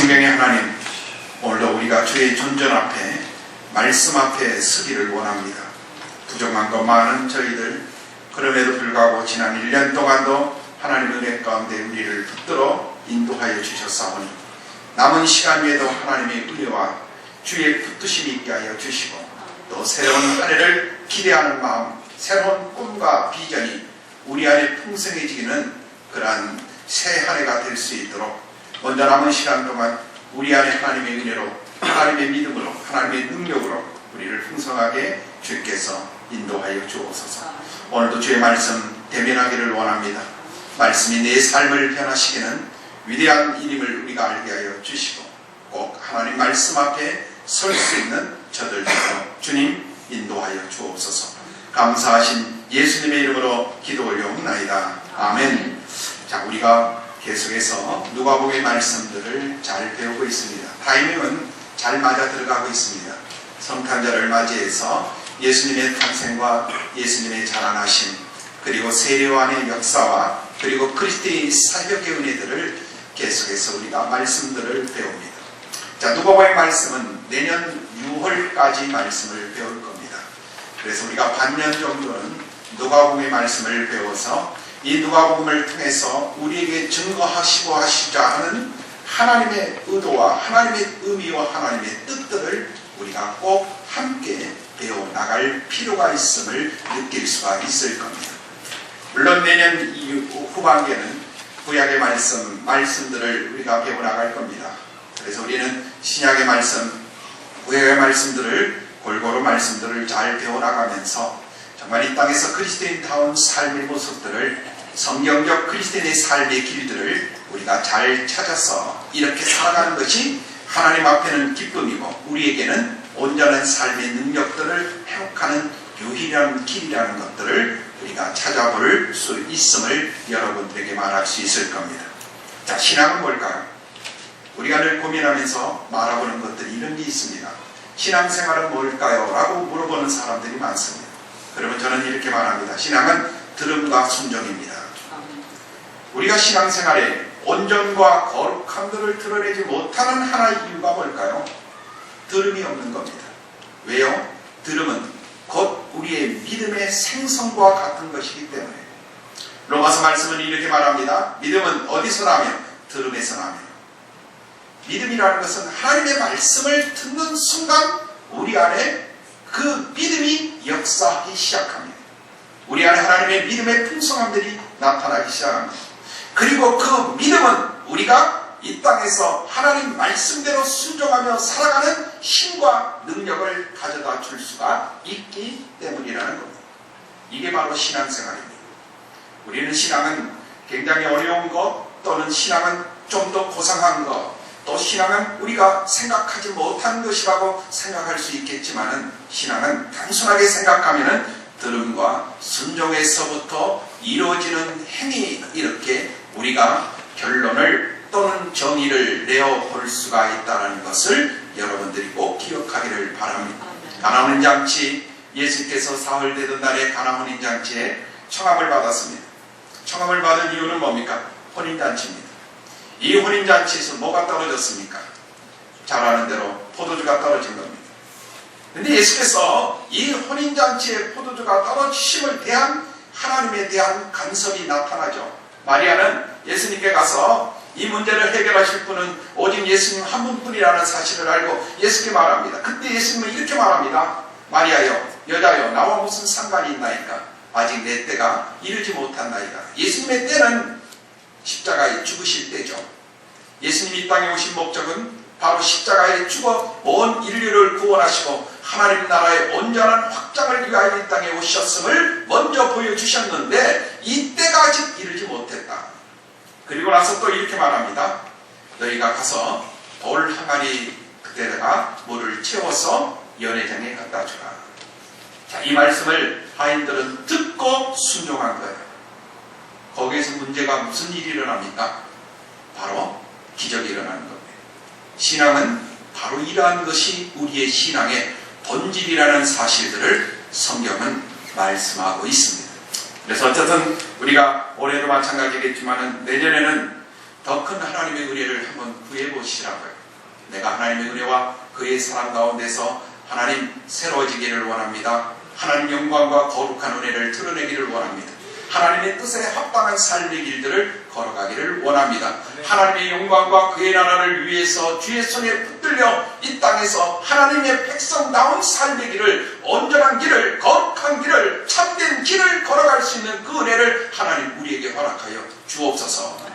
생명의 하나님, 오늘도 우리가 주의 존전 앞에 말씀 앞에 서기를 원합니다. 부족한 것 많은 저희들, 그럼에도 불구하고 지난 1년 동안도 하나님의 은혜 가운데 우리를 붙들어 인도하여 주셨사오니 남은 시간 외에도 하나님의 은혜와 주의 붙드심이 있게 하여 주시고 또 새로운 한 해를 기대하는 마음, 새로운 꿈과 비전이 우리 안에 풍성해지기는 그러한 새 한 해가 될 수 있도록 먼저 남은 시간 동안 우리 안에 하나님의 은혜로, 하나님의 믿음으로, 하나님의 능력으로 우리를 풍성하게 주께서 인도하여 주옵소서. 오늘도 주의 말씀 대면하기를 원합니다. 말씀이 내 삶을 변화시키는 위대한 일임을 우리가 알게 하여 주시고 꼭 하나님 말씀 앞에 설 수 있는 저들도 주님 인도하여 주옵소서. 감사하신 예수님의 이름으로 기도 올려옵나이다. 아멘. 자, 우리가 계속해서 누가복음의 말씀들을 잘 배우고 있습니다. 타이밍은 잘 맞아 들어가고 있습니다. 성탄절을 맞이해서 예수님의 탄생과 예수님의 자라나심, 그리고 세례요한의 역사와 그리고 그리스도의 사역의 은혜들을 계속해서 우리가 말씀들을 배웁니다. 자, 누가복음의 말씀은 내년 6월까지 말씀을 배울 겁니다. 그래서 우리가 반년 정도는 누가복음의 말씀을 배워서 이 누가복음을 통해서 우리에게 증거하시고 하시자 하는 하나님의 의도와 하나님의 의미와 하나님의 뜻들을 우리가 꼭 함께 배워나갈 필요가 있음을 느낄 수가 있을 겁니다. 물론 내년 후반기에는 구약의 말씀들을 우리가 배워나갈 겁니다. 그래서 우리는 신약의 말씀, 구약의 말씀들을 골고루 말씀들을 잘 배워나가면서 정말 이 땅에서 그리스도인다운 삶의 모습들을, 성경적 그리스도인의 삶의 길들을 우리가 잘 찾아서 이렇게 살아가는 것이 하나님 앞에는 기쁨이고 우리에게는 온전한 삶의 능력들을 회복하는 유일한 길이라는 것들을 우리가 찾아볼 수 있음을 여러분들에게 말할 수 있을 겁니다. 자, 신앙은 뭘까요? 우리가 늘 고민하면서 말하고는 것들이 이런 게 있습니다. 신앙생활은 뭘까요? 라고 물어보는 사람들이 많습니다. 그러면 저는 이렇게 말합니다. 신앙은 들음과 순종입니다. 우리가 신앙생활에 온전과 거룩함들을 드러내지 못하는 하나의 이유가 뭘까요? 들음이 없는 겁니다. 왜요? 들음은 곧 우리의 믿음의 생성과 같은 것이기 때문에. 로마서 말씀은 이렇게 말합니다. 믿음은 어디서 나며? 들음에서 나며. 믿음이라는 것은 하나님의 말씀을 듣는 순간 우리 안에 그 믿음이 역사하기 시작합니다. 우리 안에 하나님의 믿음의 풍성함들이 나타나기 시작합니다. 그리고 그 믿음은 우리가 이 땅에서 하나님 말씀대로 순종하며 살아가는 힘과 능력을 가져다 줄 수가 있기 때문이라는 겁니다. 이게 바로 신앙생활입니다. 우리는 신앙은 굉장히 어려운 것, 또는 신앙은 좀 더 고상한 것, 또 신앙은 우리가 생각하지 못한 것이라고 생각할 수 있겠지만은 신앙은 단순하게 생각하면은 들음과 순종에서부터 이루어지는 행위, 이렇게 우리가 결론을 또는 정의를 내어볼 수가 있다는 것을 여러분들이 꼭 기억하기를 바랍니다. 가나혼인 잔치, 예수께서 사흘 되던 날에 가나혼인 잔치에 청함을 받았습니다. 청함을 받은 이유는 뭡니까? 혼인잔치입니다. 이 혼인잔치에서 뭐가 떨어졌습니까? 잘 아는 대로 포도주가 떨어진 겁니다. 그런데 예수께서 이 혼인잔치의 포도주가 떨어지심을 대한 하나님에 대한 간섭이 나타나죠. 마리아는 예수님께 가서 이 문제를 해결하실 분은 오직 예수님 한 분뿐이라는 사실을 알고 예수께 말합니다. 그때 예수님은 이렇게 말합니다. 마리아여, 여자여, 나와 무슨 상관이 있나이까? 아직 내 때가 이르지 못한 나이다. 예수님의 때는 십자가에 죽으실 때죠. 예수님이 이 땅에 오신 목적은 바로 십자가에 죽어 온 인류를 구원하시고 하나님 나라의 온전한 확장을 위하여 이 땅에 오셨음을 먼저 보여주셨는데 이때가 아직 이르지 못했다. 그리고 나서 또 이렇게 말합니다. 너희가 가서 돌 항아리 그때다가 물을 채워서 연회장에 갖다 주라. 자, 이 말씀을 하인들은 듣고 순종한 거예요. 거기에서 문제가 무슨 일이 일어납니까? 바로 기적이 일어나는 겁니다. 신앙은 바로 이러한 것이 우리의 신앙의 본질이라는 사실들을 성경은 말씀하고 있습니다. 그래서 어쨌든 우리가 올해도 마찬가지겠지만 내년에는 더 큰 하나님의 은혜를 한번 구해 보시라고요. 내가 하나님의 은혜와 그의 사랑 가운데서 하나님 새로워지기를 원합니다. 하나님 영광과 거룩한 은혜를 드러내기를 원합니다. 하나님의 뜻에 합당한 삶의 길들을 걸어가기를 원합니다. 하나님의 영광과 그의 나라를 위해서 주의 손에 붙들려 이 땅에서 하나님의 백성다운 삶의 길을, 온전한 길을, 거룩한 길을, 참된 길을 걸어갈 수 있는 그 은혜를 하나님 우리에게 허락하여 주옵소서.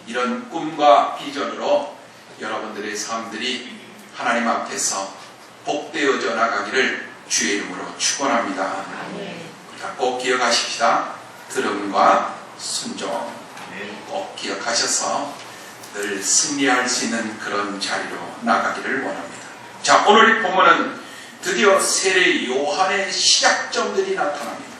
이런 꿈과 비전으로 여러분들의 삶들이 하나님 앞에서 복되어져 나가기를 주의 이름으로 축원합니다. 꼭 기억하십시다. 들음과 순종 꼭 기억하셔서 늘 승리할 수 있는 그런 자리로 나가기를 원합니다. 자, 오늘 이 본문은 드디어 세례 요한의 시작점들이 나타납니다.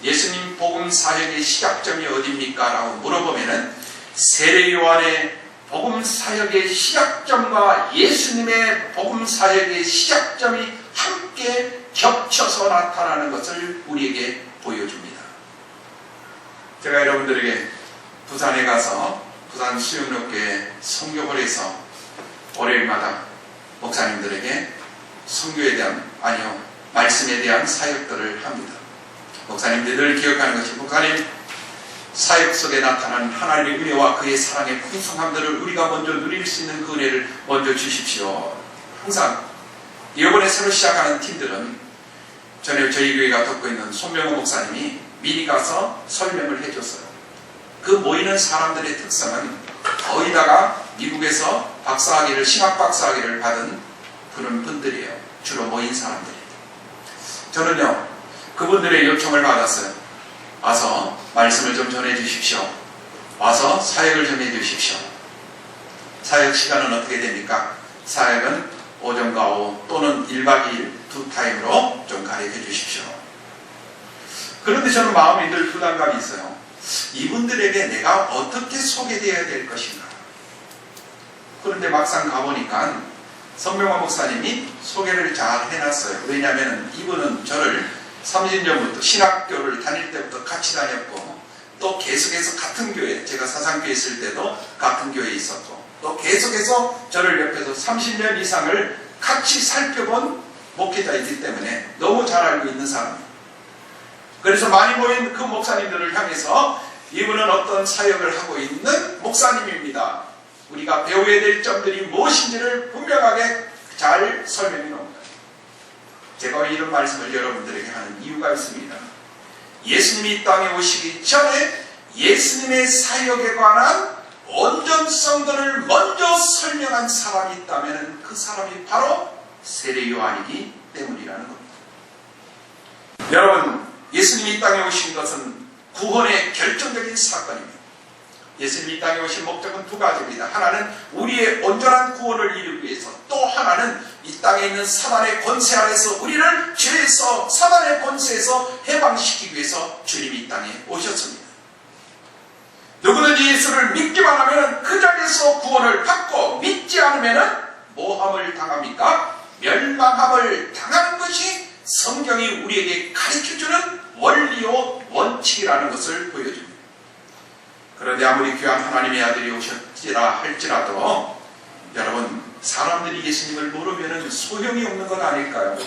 예수님 복음 사역의 시작점이 어디입니까? 라고 물어보면은 세례 요한의 복음 사역의 시작점과 예수님의 복음 사역의 시작점이 함께 겹쳐서 나타나는 것을 우리에게 보여줍니다. 제가 여러분들에게 부산에 가서 부산 수영로교회 선교홀에서 월요일마다 목사님들에게 선교에 대한, 아니요, 말씀에 대한 사역들을 합니다. 목사님들이 늘 기억하는 것이, 목사님 사역 속에 나타난 하나님의 은혜와 그의 사랑의 풍성함들을 우리가 먼저 누릴 수 있는 그 은혜를 먼저 주십시오. 항상 이번에 새로 시작하는 팀들은 전에 저희 교회가 돕고 있는 손명호 목사님이 미리 가서 설명을 해줬어요. 그 모이는 사람들의 특성은 거의 다가 미국에서 박사학위를, 신학 박사학위를 받은 그런 분들이에요. 주로 모인 사람들이. 저는요, 그분들의 요청을 받았어요. 와서 말씀을 좀 전해주십시오. 와서 사역을 좀 해주십시오. 사역 시간은 어떻게 됩니까? 사역은 오전과 오후 또는 1박 2일 두 타임으로 좀 가르쳐 주십시오. 그런데 저는 마음이 늘 부담감이 있어요. 이분들에게 내가 어떻게 소개되어야 될 것인가. 그런데 막상 가보니까 선명화 목사님이 소개를 잘 해놨어요. 왜냐하면 이분은 저를 30년부터 신학교를 다닐 때부터 같이 다녔고, 또 계속해서 같은 교회, 제가 사상교회 있을 때도 같은 교회에 있었고, 또 계속해서 저를 옆에서 30년 이상을 같이 살펴본 목회자이기 때문에 너무 잘 알고 있는 사람입니다. 그래서 많이 모인 그 목사님들을 향해서 이분은 어떤 사역을 하고 있는 목사님입니다. 우리가 배워야 될 점들이 무엇인지를 분명하게 잘 설명해 놓습니다. 제가 왜 이런 말씀을 여러분들에게 하는 이유가 있습니다. 예수님이 이 땅에 오시기 전에 예수님의 사역에 관한 온전성들을 먼저 설명한 사람이 있다면 그 사람이 바로 세례 요한이기 때문이라는 겁니다. 여러분, 예수님이 이 땅에 오신 것은 구원의 결정적인 사건입니다. 예수님이 이 땅에 오신 목적은 두 가지입니다. 하나는 우리의 온전한 구원을 이루기 위해서, 또 하나는 이 땅에 있는 사단의 권세 아래서 우리를 죄에서, 사단의 권세에서 해방시키기 위해서 주님이 이 땅에 오셨습니다. 누구든지 예수를 믿기만 하면 그 자리에서 구원을 받고, 믿지 않으면 모함을 당합니까? 멸망함을 당하는 것이 성경이 우리에게 가르쳐주는 원리요 원칙이라는 것을 보여줍니다. 그런데 아무리 귀한 하나님의 아들이 오셨지라 할지라도 여러분, 사람들이 예수님을 모르면 소용이 없는 것 아닐까요?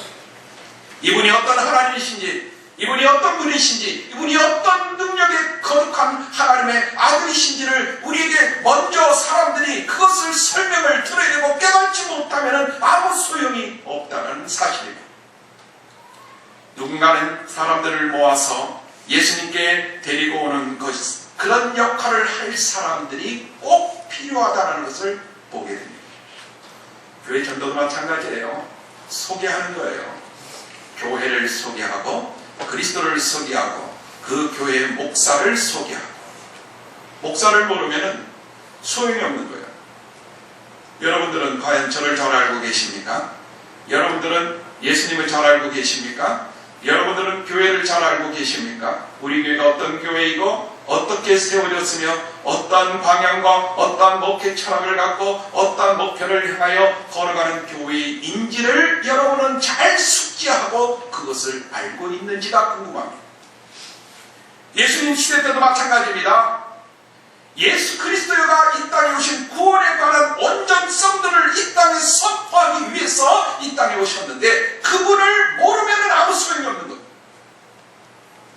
이분이 어떤 하나님이신지, 이분이 어떤 분이신지, 이분이 어떤 능력의 거룩한 하나님의 아들이신지를 우리에게 먼저 사람들이 그것을 설명을 들어야 되고 깨닫지 못하면 아무 소용이 없다는 사실입니다. 누군가는 사람들을 모아서 예수님께 데리고 오는 것, 그런 역할을 할 사람들이 꼭 필요하다는 것을 보게 됩니다. 교회 전도도 마찬가지예요. 소개하는 거예요. 교회를 소개하고 그리스도를 소개하고 그 교회의 목사를 소개하고. 목사를 모르면 소용이 없는 거예요. 여러분들은 과연 저를 잘 알고 계십니까? 여러분들은 예수님을 잘 알고 계십니까? 여러분들은 교회를 잘 알고 계십니까? 우리 교회가 어떤 교회이고 어떻게 세워졌으며 어떤 방향과 어떤 목회 철학을 갖고 어떤 목표를 향하여 걸어가는 교회인지를 여러분은 잘 숙지하고 그것을 알고 있는지가 궁금합니다. 예수님 시대 때도 마찬가지입니다. 예수 그리스도가 이 땅에 오신 구원에 관한 온전성들을 이 땅에 선포하기 위해서 이 땅에 오셨는데 그분을 모르면 아무 소용이 없는 것.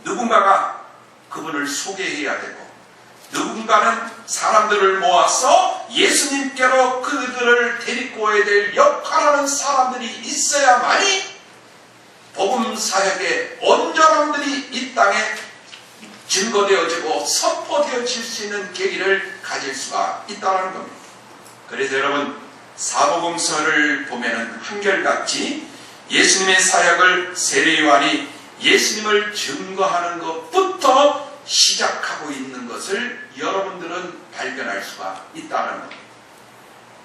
누군가가 그분을 소개해야 되고 누군가는 사람들을 모아서 예수님께로 그들을 데리고 오야 될 역할하는 사람들이 있어야만이 복음 사역의 온전함들이 이 땅에 증거되어지고 선포되어질 수 있는 계기를 가질 수가 있다는 겁니다. 그래서 여러분 사복음서를 보면은 한결같이 예수님의 사역을 세례 요한이 예수님을 증거하는 것부터 시작하고 있는 것을 여러분들은 발견할 수가 있다는 겁니다.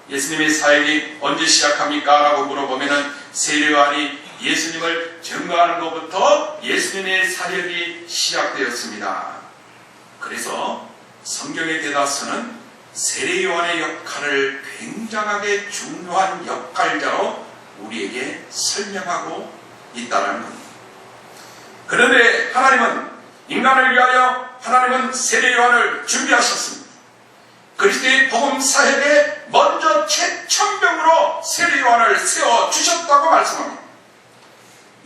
예수님의 사역이 언제 시작합니까? 라고 물어보면은 세례 요한이 예수님을 증거하는 것부터 예수님의 사역이 시작되었습니다. 그래서 성경의 대다수는 세례 요한의 역할을 굉장하게 중요한 역할자로 우리에게 설명하고 있다는 겁니다. 그런데 하나님은 인간을 위하여 하나님은 세례 요한을 준비하셨습니다. 그리스도의 복음 사역에 먼저 최천병으로 세례 요한을 세워주셨다고 말씀합니다.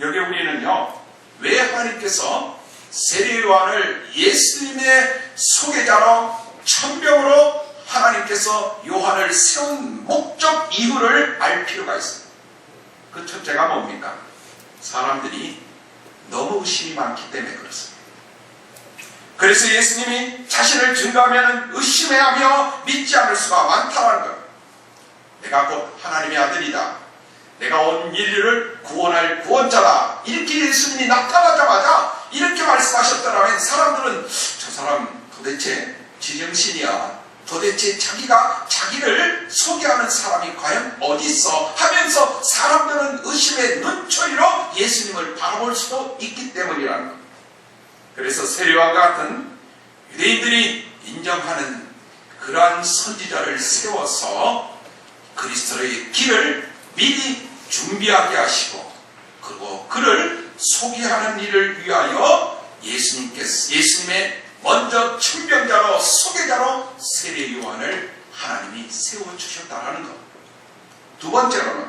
여기 우리는요, 왜 하나님께서 세례 요한을 예수님의 소개자로 천병으로 하나님께서 요한을 세운 목적 이유를 알 필요가 있습니다. 그 첫째가 뭡니까? 사람들이 너무 의심이 많기 때문에 그렇습니다. 그래서 예수님이 자신을 증거하면 의심해하며 믿지 않을 수가 많다는 거예요. 내가 곧 하나님의 아들이다. 내가 온 인류를 구원할 구원자다. 이렇게 예수님이 나타나자마자 이렇게 말씀하셨더라면 사람들은 저 사람 도대체 지정신이야. 도대체 자기가 자기를 소개하는 사람이 과연 어디 있어? 하면서 사람들은 의심의 눈초리로 예수님을 바라볼 수도 있기 때문이라는 겁니다. 그래서 세례요한 같은 유대인들이 인정하는 그러한 선지자를 세워서 그리스도의 길을 미리 준비하게 하시고 그리고 그를 소개하는 일을 위하여 예수님의 먼저 천병자로 소개자로 세례 요한을 하나님이 세워주셨다는 것. 두 번째로는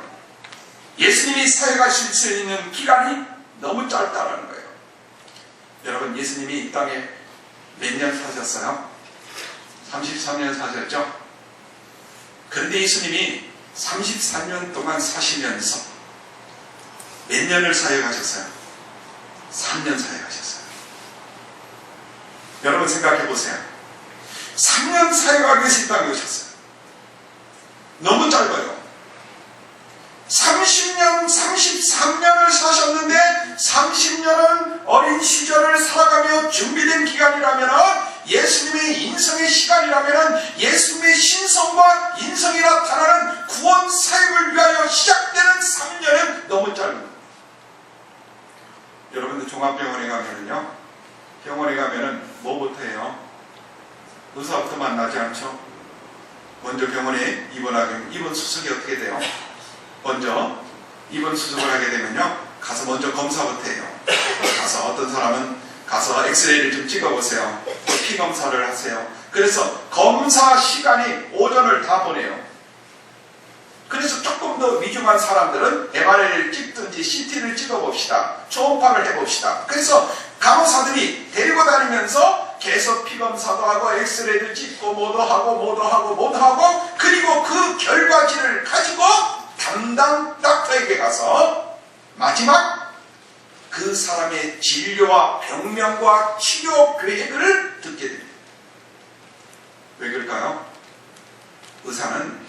예수님이 사역하실 수 있는 기간이 너무 짧다는 거예요. 여러분 예수님이 이 땅에 몇 년 사셨어요? 33년 사셨죠? 그런데 예수님이 34년 동안 사시면서 몇 년을 사역하셨어요? 3년 사역하셨어요. 여러분 생각해 보세요. 3년 사역하기 위해서 이 땅에 오셨어요. 너무 짧아요. 30년, 33년을 사셨는데 30년은 어린 시절을 살아가며 준비된 기간이라면 예수님의 인성의 시간이라면 예수님의 신성과 인성이 나타나는 구원 사역을 위하여 시작되는 3년은 너무 짧은. 여러분들 종합병원에 가면은요, 병원에 가면은 뭐부터 해요? 의사부터 만나지 않죠? 먼저 병원에 입원하면 입원 수술이 어떻게 돼요? 먼저 입원 수술을 하게 되면요, 가서 먼저 검사부터 해요. 가서 어떤 사람은 가서 엑스레이를 좀 찍어보세요. 또 피 검사를 하세요. 그래서 검사 시간이 오전을 다 보내요. 그래서 조금 더 위중한 사람들은 MRI를 찍든지 CT를 찍어봅시다. 초음파를 해봅시다. 그래서 간호사들이 데리고 다니면서 계속 피 검사도 하고 엑스레이를 찍고 뭐도 하고 그리고 그 결과지를 가지고 담당 닥터에게 가서 마지막 그 사람의 진료와 병명과 치료 계획을 듣게 됩니다. 왜 그럴까요? 의사는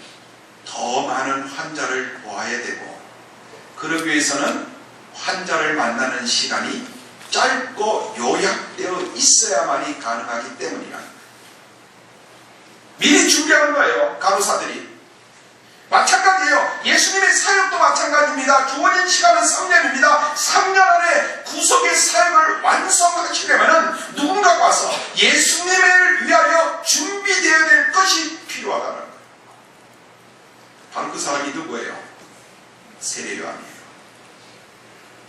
더 많은 환자를 보아야 되고 그러기 위해서는 환자를 만나는 시간이 짧고 요약되어 있어야만이 가능하기 때문이라. 미리 준비하는 거예요, 간호사들이. 마찬가지예요. 예수님의 사역도 마찬가지입니다. 주어진 시간은 3년입니다. 3년 안에 구속의 사역을 완성하시려면 누군가가 와서 예수님을 위하여 준비되어야 될 것이 필요하다는 거예요. 바로 그 사람이 누구예요? 세례 요한이에요.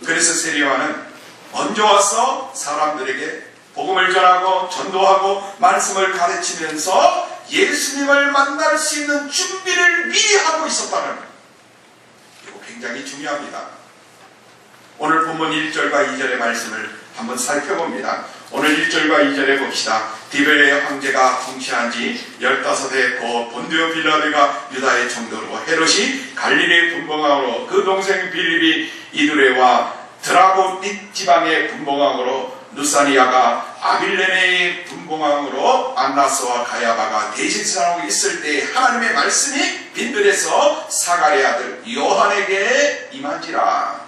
그래서 세례 요한은 먼저 와서 사람들에게 복음을 전하고 전도하고 말씀을 가르치면서 예수님을 만날 수 있는 준비를 미리 하고 있었다는 거예요. 이거 굉장히 중요합니다. 오늘 본문 1절과 2절의 말씀을 한번 살펴봅니다. 오늘 1절과 2절에 봅시다. 디베레 황제가 통치한 지 15해 곧 본디오 빌라도가 유다의 총독으로 헤롯이 갈릴리 분봉왕으로 그 동생 빌립이 이두레와 드라곤 지방의 분봉왕으로 누사니아가 아빌레네의 분봉왕으로 안나스와 가야바가 대제사장으로 있을 때 하나님의 말씀이 빈들에서 사가랴의 아들 요한에게 임한지라.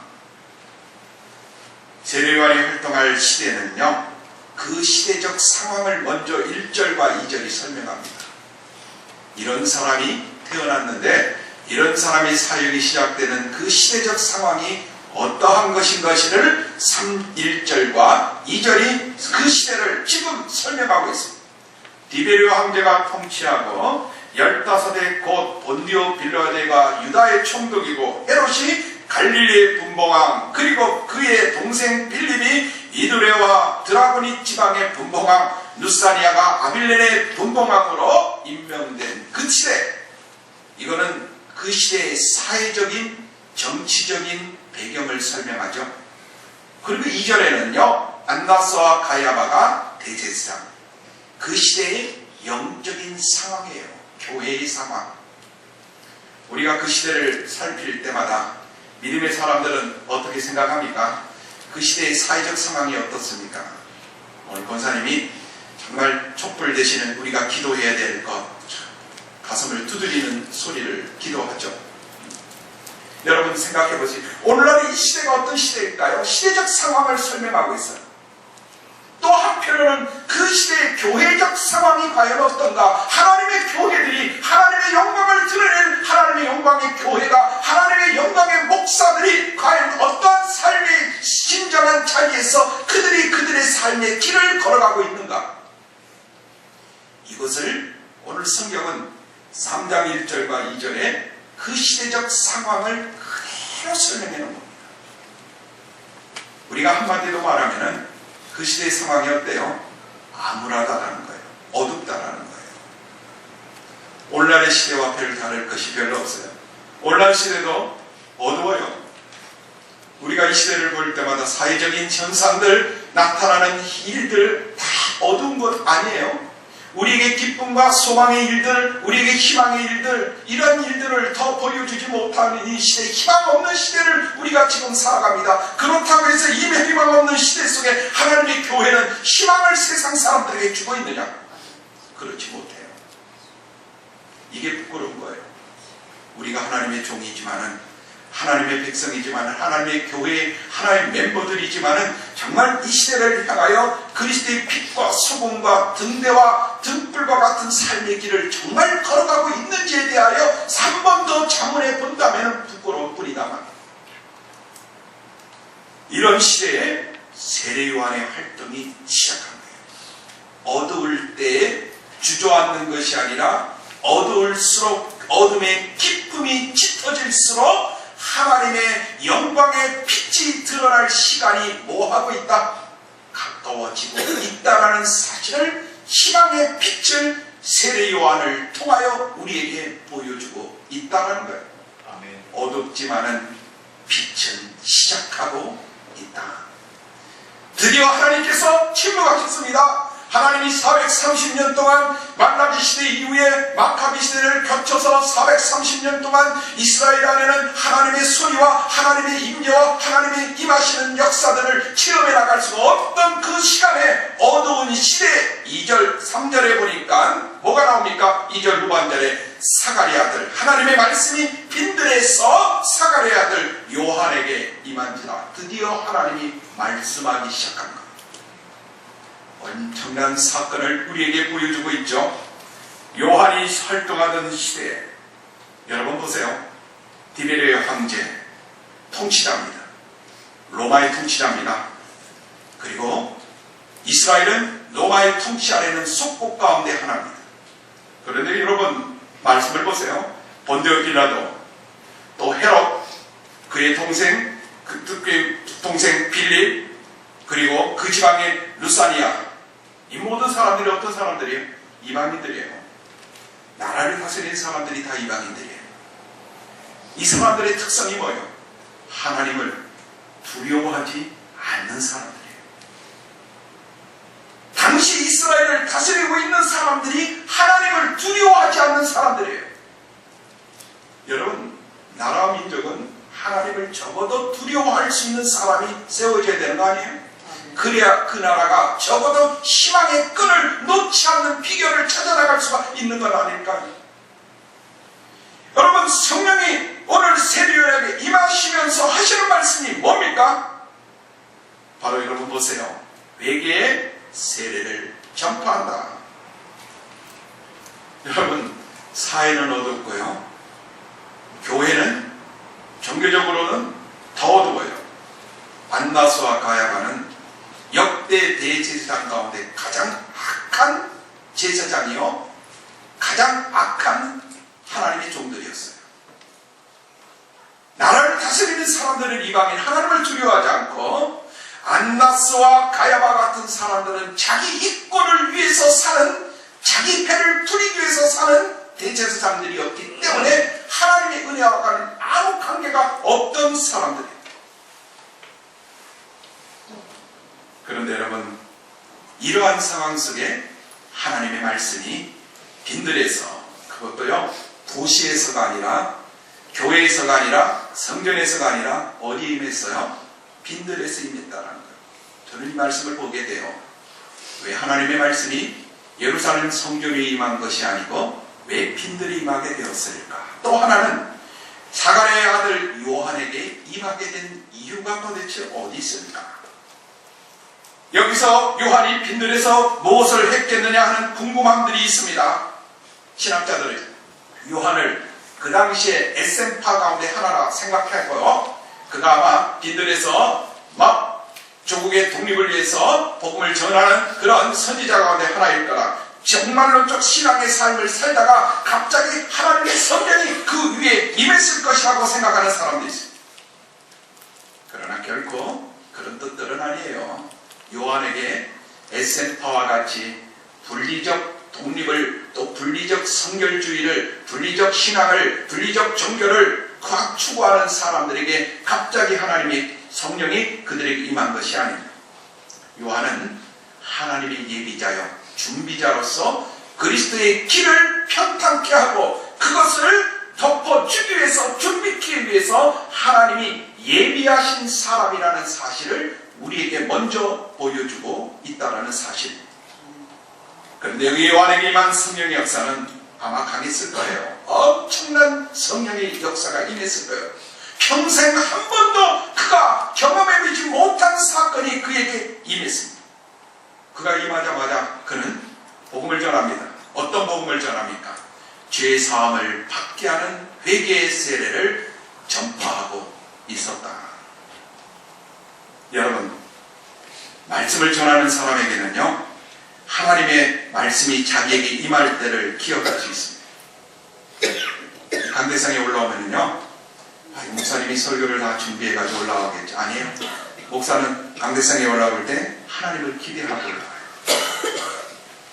세례요한이 활동할 시대는요, 그 시대적 상황을 먼저 1절과 2절이 설명합니다. 이런 사람이 태어났는데 이런 사람이 사역이 시작되는 그 시대적 상황이 어떠한 것인 것을 1절과 2절이 그 시대를 지금 설명하고 있습니다. 디베르 황제가 통치하고 15해 곧 본디오 빌라도가 유다의 총독이고 헤롯이 갈릴리의 분봉왕 그리고 그의 동생 빌립이 이두레와 드라고니 지방의 분봉왕 누사니아가 아빌레네 분봉왕으로 임명된 그 시대, 이거는 그 시대의 사회적인 정치적인 배경을 설명하죠. 그리고 2절에는요 안나스와 가야바가 대제사장, 그 시대의 영적인 상황이에요. 교회의 상황. 우리가 그 시대를 살필 때마다 믿음의 사람들은 어떻게 생각합니까? 그 시대의 사회적 상황이 어떻습니까? 오늘 권사님이 정말 촛불 대신에 우리가 기도해야 될 것, 가슴을 두드리는 소리를 기도하죠. 여러분 생각해 보세요. 오늘날 이 시대가 어떤 시대일까요? 시대적 상황을 설명하고 있어요. 또 한편으로는 그 시대의 교회적 상황이 과연 어떤가? 하나님의 교회들이 하나님의 영광을 드러낸 하나님의 영광의 교회가, 하나님의 영광의 목사들이 과연 어떤 삶의 신정한 자리에서 그들의 삶의 길을 걸어가고 있는가? 이것을 오늘 성경은 3장 1절과 2절에 그 시대적 상황을 그대로 설명해 놓은 겁니다. 우리가 한마디로 말하면은 그 시대의 상황이 어때요? 암울하다라는 거예요. 어둡다라는 거예요. 오늘날의 시대와 별 다를 것이 별로 없어요. 오늘날 시대도 어두워요. 우리가 이 시대를 볼 때마다 사회적인 현상들, 나타나는 일들 다 어두운 것 아니에요. 우리에게 기쁨과 소망의 일들, 우리에게 희망의 일들, 이런 일들을 더 보여주지 못하는 이 시대, 희망 없는 시대를 우리가 지금 살아갑니다. 그렇다고 해서 이 희망 없는 시대 속에 하나님의 교회는 희망을 세상 사람들에게 주고 있느냐? 그렇지 못해요. 이게 부끄러운 거예요. 우리가 하나님의 종이지만은, 하나님의 백성이지만, 하나님의 교회의 하나의 멤버들이지만은 정말 이 시대를 향하여 그리스도의 빛과 소금과 등대와 등불과 같은 삶의 길을 정말 걸어가고 있는지에 대하여 3번 더 자문해 본다면 부끄러울 뿐이다만, 이런 시대에 세례요한의 활동이 시작한 거예요. 어두울 때에 주저앉는 것이 아니라 어두울수록 어둠의 기쁨이 짙어질수록 하나님의 영광의 빛이 드러날 시간이 뭐하고 있다? 가까워지고 있다라는 사실을, 희망의 빛을 세례 요한을 통하여 우리에게 보여주고 있다는 거예요. 아멘. 어둡지만은 빛은 시작하고 있다. 드디어 하나님께서 침묵하셨습니다. 하나님이 430년 동안 말라기 시대 이후에 마카비 시대를 거쳐서 430년 동안 이스라엘 안에는 하나님의 소리와 하나님의 임재와 하나님의 임하시는 역사들을 체험해 나갈 수가 없던 그 시간에 어두운 시대, 2절 3절에 보니까 뭐가 나옵니까? 2절 후반절에 사가랴 아들, 하나님의 말씀이 빈들에서 사가랴 아들 요한에게 임한지라. 드디어 하나님이 말씀하기 시작한 것. 엄청난 사건을 우리에게 보여주고 있죠. 요한이 활동하던 시대에, 여러분 보세요. 디베레 황제 통치자입니다. 로마의 통치자입니다. 그리고 이스라엘은 로마의 통치 아래는 속국 가운데 하나입니다. 그런데 여러분 말씀을 보세요. 본디오 빌라도, 또 헤롯, 그의 동생, 그의 동생 빌립, 그리고 그 지방의 루사니아, 이 모든 사람들이 어떤 사람들이에요? 이방인들이에요. 나라를 다스리는 사람들이 다 이방인들이에요. 이 사람들의 특성이 뭐예요? 하나님을 두려워하지 않는 사람들이에요. 당시 이스라엘을 다스리고 있는 사람들이 하나님을 두려워하지 않는 사람들이에요. 여러분, 나라와 민족은 하나님을 적어도 두려워할 수 있는 사람이 세워져야 되는 거 아니에요? 그래야 그 나라가 적어도 희망의 끈을 놓지 않는 비결을 찾아나갈 수가 있는 건 아닐까요? 여러분, 성령이 오늘 세례요한에게 임하시면서 하시는 말씀이 뭡니까? 바로 여러분 보세요. 외계의 세례를 전파한다. 여러분, 사회는 어둡고요, 교회는 종교적으로는 더 어두워요. 안나스와 가야바는 역대 대제사장 가운데 가장 악한 제사장이요, 가장 악한 하나님의 종들이었어요. 나라를 다스리는 사람들은 이방인 하나님을 두려워하지 않고, 안나스와 가야바 같은 사람들은 자기 이권을 위해서 사는, 자기 배를 부리기 위해서 사는 대제사장들이었기 때문에 하나님의 은혜와는 아무 관계가 없던 사람들이에요. 그런데 여러분, 이러한 상황 속에 하나님의 말씀이 빈들에서, 그것도요 도시에서가 아니라, 교회에서가 아니라, 성전에서가 아니라 어디에 임했어요? 빈들에서 임했다라는 거예요. 저는 이 말씀을 보게 돼요. 왜 하나님의 말씀이 예루살렘 성전에 임한 것이 아니고 왜 빈들에 임하게 되었을까? 또 하나는 사가랴의 아들 요한에게 임하게 된 이유가 도대체 어디 있습니까? 여기서 요한이 빈들에서 무엇을 했겠느냐 하는 궁금함들이 있습니다. 신학자들은 요한을 그 당시에 에센파 가운데 하나라 생각했고요, 그가 아마 빈들에서 막 조국의 독립을 위해서 복음을 전하는 그런 선지자 가운데 하나일 거라, 정말론적 신앙의 삶을 살다가 갑자기 하나님의 성령이 그 위에 임했을 것이라고 생각하는 사람들이 있습니다. 그러나 결코 그런 뜻들은 아니에요. 요한에게 에센파와 같이 분리적 독립을, 또 분리적 성결주의를, 분리적 신앙을, 분리적 종교를 꽉 추구하는 사람들에게 갑자기 하나님의 성령이 그들에게 임한 것이 아닙니다. 요한은 하나님의 예비자요, 준비자로서 그리스도의 길을 평탄케 하고 그것을 덮어주기 위해서, 준비하기 위해서 하나님이 예비하신 사람이라는 사실을 우리에게 먼저 보여주고 있다는 사실입니다. 그런데 여기 요한에게 임한 성령의 역사는 아마 강했을 거예요. 엄청난 성령의 역사가 임했을 거예요. 평생 한 번도 그가 경험해보지 못한 사건이 그에게 임했습니다. 그가 임하자마자 그는 복음을 전합니다. 어떤 복음을 전합니까? 죄 사함을 받게 하는 회개의 세례를 전파하고 있었다. 여러분, 말씀을 전하는 사람에게는요, 하나님의 말씀이 자기에게 임할 때를 기억할 수 있습니다. 강대상에 올라오면요, 목사님이 설교를 다 준비해가지고 올라오겠죠. 아니에요. 목사는 강대상에 올라올 때 하나님을 기대하고 올라와요.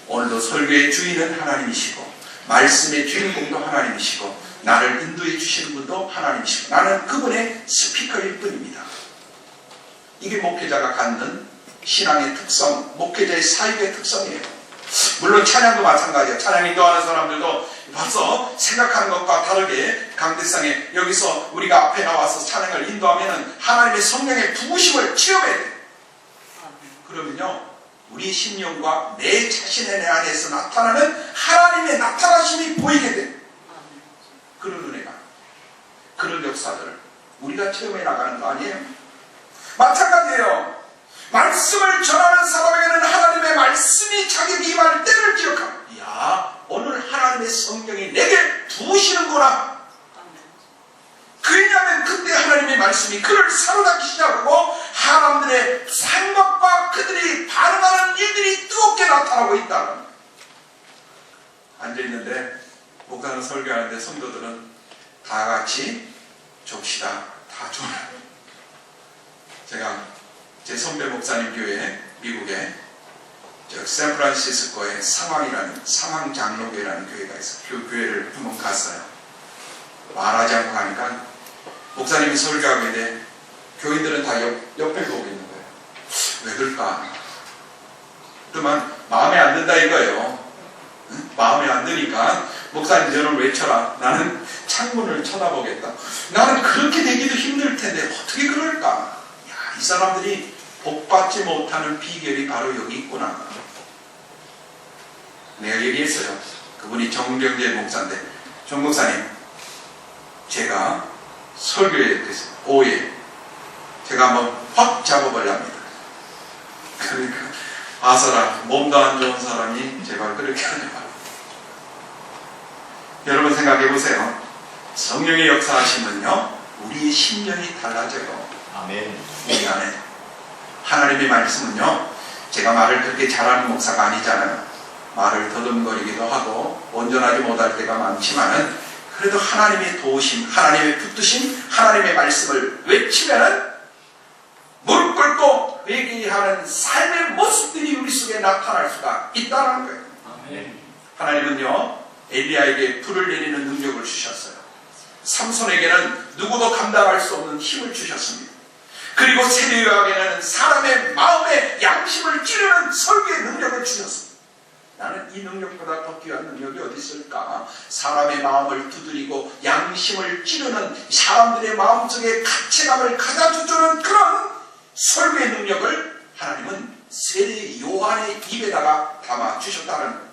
오늘도 설교의 주인은 하나님이시고, 말씀의 주인공도 하나님이시고, 나를 인도해 주시는 분도 하나님이시고, 나는 그분의 스피커일 뿐입니다. 이게 목회자가 갖는 신앙의 특성, 목회자의 사역의 특성이에요. 물론 찬양도 마찬가지예요. 찬양 인도하는 사람들도 벌써 생각하는 것과 다르게 강대상에 여기서 우리가 앞에 나와서 찬양을 인도하면 하나님의 성령의 부으심을 체험해야 돼요. 그러면요, 우리 심령과 내 자신의 내 안에서 나타나는 하나님의 나타나심이 보이게 돼요. 그런 은혜가, 그런 역사들을 우리가 체험해 나가는 거 아니에요? 마찬가지예요. 말씀을 전하는 사람에게는 하나님의 말씀이 자기에게 임할 때를 기억합니다. 이야, 오늘 하나님의 성령이 내게 부으시는구나. 왜냐하면 그때 하나님의 말씀이 그를 사로잡기 시작하고 사람들의 생각과 그들이 반응하는 일들이 뜨겁게 나타나고 있다. 앉아있는데 목사는 설교하는데 성도들은 다 같이 좁시다. 다 좁아요. 제가 제 선배 목사님 교회 미국에 샌프란시스코에 상황장로교회라는 교회가 있어요. 그 교회를 한번 갔어요. 말하지 않고 가니까 목사님이 설교하고 있는데 교인들은 다 옆을 보고 있는 거예요. 왜 그럴까? 그만 마음에 안 든다 이거예요. 응? 마음에 안 드니까 목사님 저를 외쳐라. 나는 창문을 쳐다보겠다. 나는 그렇게 되기도 힘들 텐데 어떻게 그럴까? 야, 이 사람들이 복받지 못하는 비결이 바로 여기 있구나. 내가 얘기했어요. 그분이 정병재 목사인데, 정 목사님, 제가 설교에 오해 제가 한번 확 잡아보려합니다. 그러니까 아서라, 몸도 안 좋은 사람이 제발 그렇게 하지 말고. 여러분 생각해 보세요. 성령의 역사하시면요, 우리의 심령이 달라져요. 아멘. 우리 안에. 하나님의 말씀은요, 제가 말을 그렇게 잘하는 목사가 아니잖아요. 말을 더듬거리기도 하고 온전하지 못할 때가 많지만은 그래도 하나님의 도우심, 하나님의 붙드심, 하나님의 말씀을 외치면은 무릎 꿇고 회개하는 삶의 모습들이 우리 속에 나타날 수가 있다는 거예요. 아멘. 하나님은요, 엘리야에게 불을 내리는 능력을 주셨어요. 삼손에게는 누구도 감당할 수 없는 힘을 주셨습니다. 그리고 세례요한에게는 사람의 마음의 양심을 찌르는 설교의 능력을 주셨습니다. 나는 이 능력보다 더 귀한 능력이 어디 있을까? 사람의 마음을 두드리고 양심을 찌르는 사람들의 마음속에 가치감을 가져주는 그런 설교의 능력을 하나님은 세례 요한의 입에다가 담아주셨다는 거예요.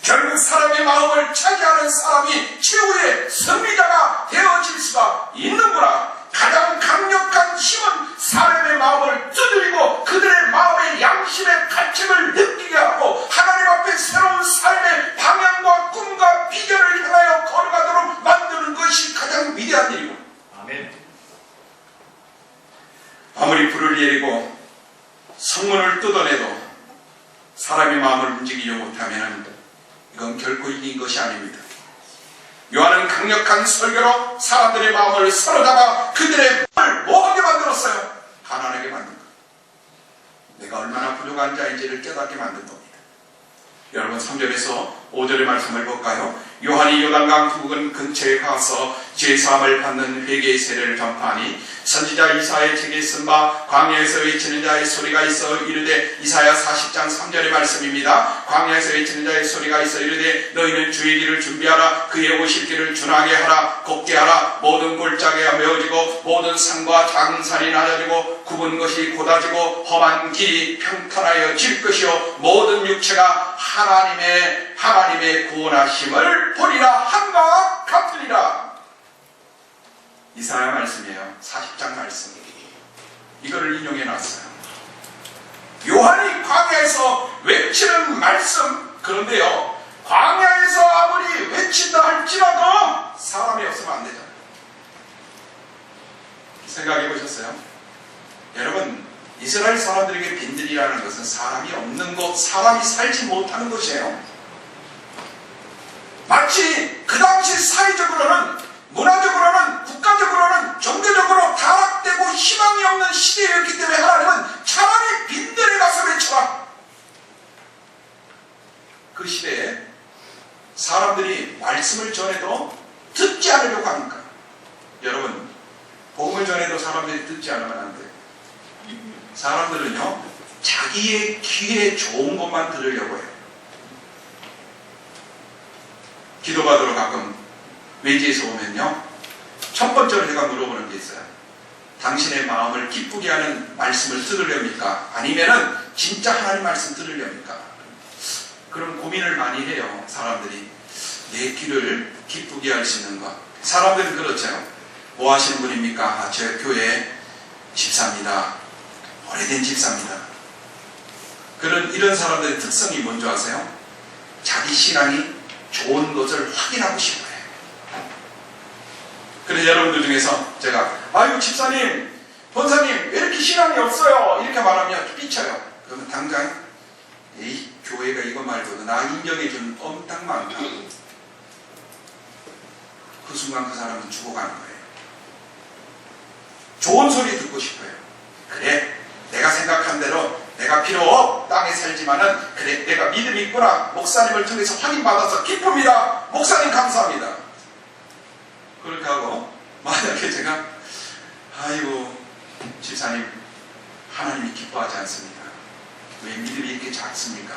결국 사람의 마음을 차지하는 사람이 최후의 승리자가 되어질 수가 있는구나. 가장 강력한 힘은 사람의 마음을 두드리고 그들의 마음의 양심의 가책을 느끼게 하고 하나님 앞에 새로운 삶의 방향과 꿈과 비전을 향하여 걸어가도록 만드는 것이 가장 위대한 일이고, 아멘. 아무리 불을 내리고 성문을 뜯어내도 사람의 마음을 움직이지 못하면 이건 결코 이긴 것이 아닙니다. 요한은 강력한 설교로 사람들의 마음을 사로잡아 그들의 마음을 뭐하게 만들었어요? 가난하게 만든 것. 내가 얼마나 부족한 자인지를 깨닫게 만든 겁니다. 여러분 3절에서 5절의 말씀을 볼까요? 요한이 요단강 부근 근처에 가서 죄사함을 받는 회개의 세례를 전파하니 선지자 이사야의 책에 쓴 바 광야에서 외치는 자의 소리가 있어 이르되, 이사야 40장 3절의 말씀입니다. 광야에서 외치는 자의 소리가 있어 이르되, 너희는 주의 길을 준비하라. 그의 오실 길을 준하게 하라. 곱게 하라. 모든 골짜기가 메어지고 모든 산과 작은 산이 낮아지고 굽은 것이 곧아지고 험한 길이 평탄하여질 것이요 모든 육체가 하나님의 구원하심을 보리라. 한과 같으리라. 이사야 말씀이에요. 40장 말씀. 이거를 인용해 놨어요. 요한이 광야에서 외치는 말씀. 그런데요, 광야에서 아무리 외친다 할지라도 사람이 없으면 안 되잖아요. 생각해 보셨어요? 여러분, 이스라엘 사람들에게 빈들이라는 것은 사람이 없는 곳, 사람이 살지 못하는 곳이에요. 마치 그 당시 사회적으로는, 문화적으로는, 국가적으로는, 종교적으로 타락되고 희망이 없는 시대였기 때문에 하나님은 차라리 빈들에 가서 외쳐라. 그 시대에 사람들이 말씀을 전해도 듣지 않으려고 하니까. 여러분, 복음을 전해도 사람들이 듣지 않으면 안 돼요. 사람들은요, 자기의 귀에 좋은 것만 들으려고 해요. 기도받으러 가끔 외지에서 오면요, 첫 번째로 제가 물어보는 게 있어요. 당신의 마음을 기쁘게 하는 말씀을 들으렵니까? 아니면은 진짜 하나님 말씀 들으렵니까? 그런 고민을 많이 해요. 사람들이 내 귀를 기쁘게 할 수 있는 것. 사람들은 그렇죠. 뭐 하시는 분입니까? 아, 저 교회 집사입니다. 오래된 집사입니다. 이런 사람들의 특성이 뭔지 아세요? 자기 신앙이 좋은 것을 확인하고 싶어요. 그래서 여러분들 중에서 제가, 아유 집사님, 권사님 왜 이렇게 신앙이 없어요? 이렇게 말하면 삐쳐요. 그러면 당장 이 교회가 이거 말고도 나 인정해준 엄청 많다. 그 순간 그 사람은 죽어가는 거예요. 좋은 소리 듣고 싶어요. 그래, 내가 생각한 대로 내가 필요 없다 땅에 살지만은 그래 내가 믿음이 있구나, 목사님을 통해서 확인받아서 기쁩니다, 목사님 감사합니다. 그렇게 하고 만약에 제가 아이고 집사님 하나님이 기뻐하지 않습니다, 왜 믿음이 이렇게 작습니까?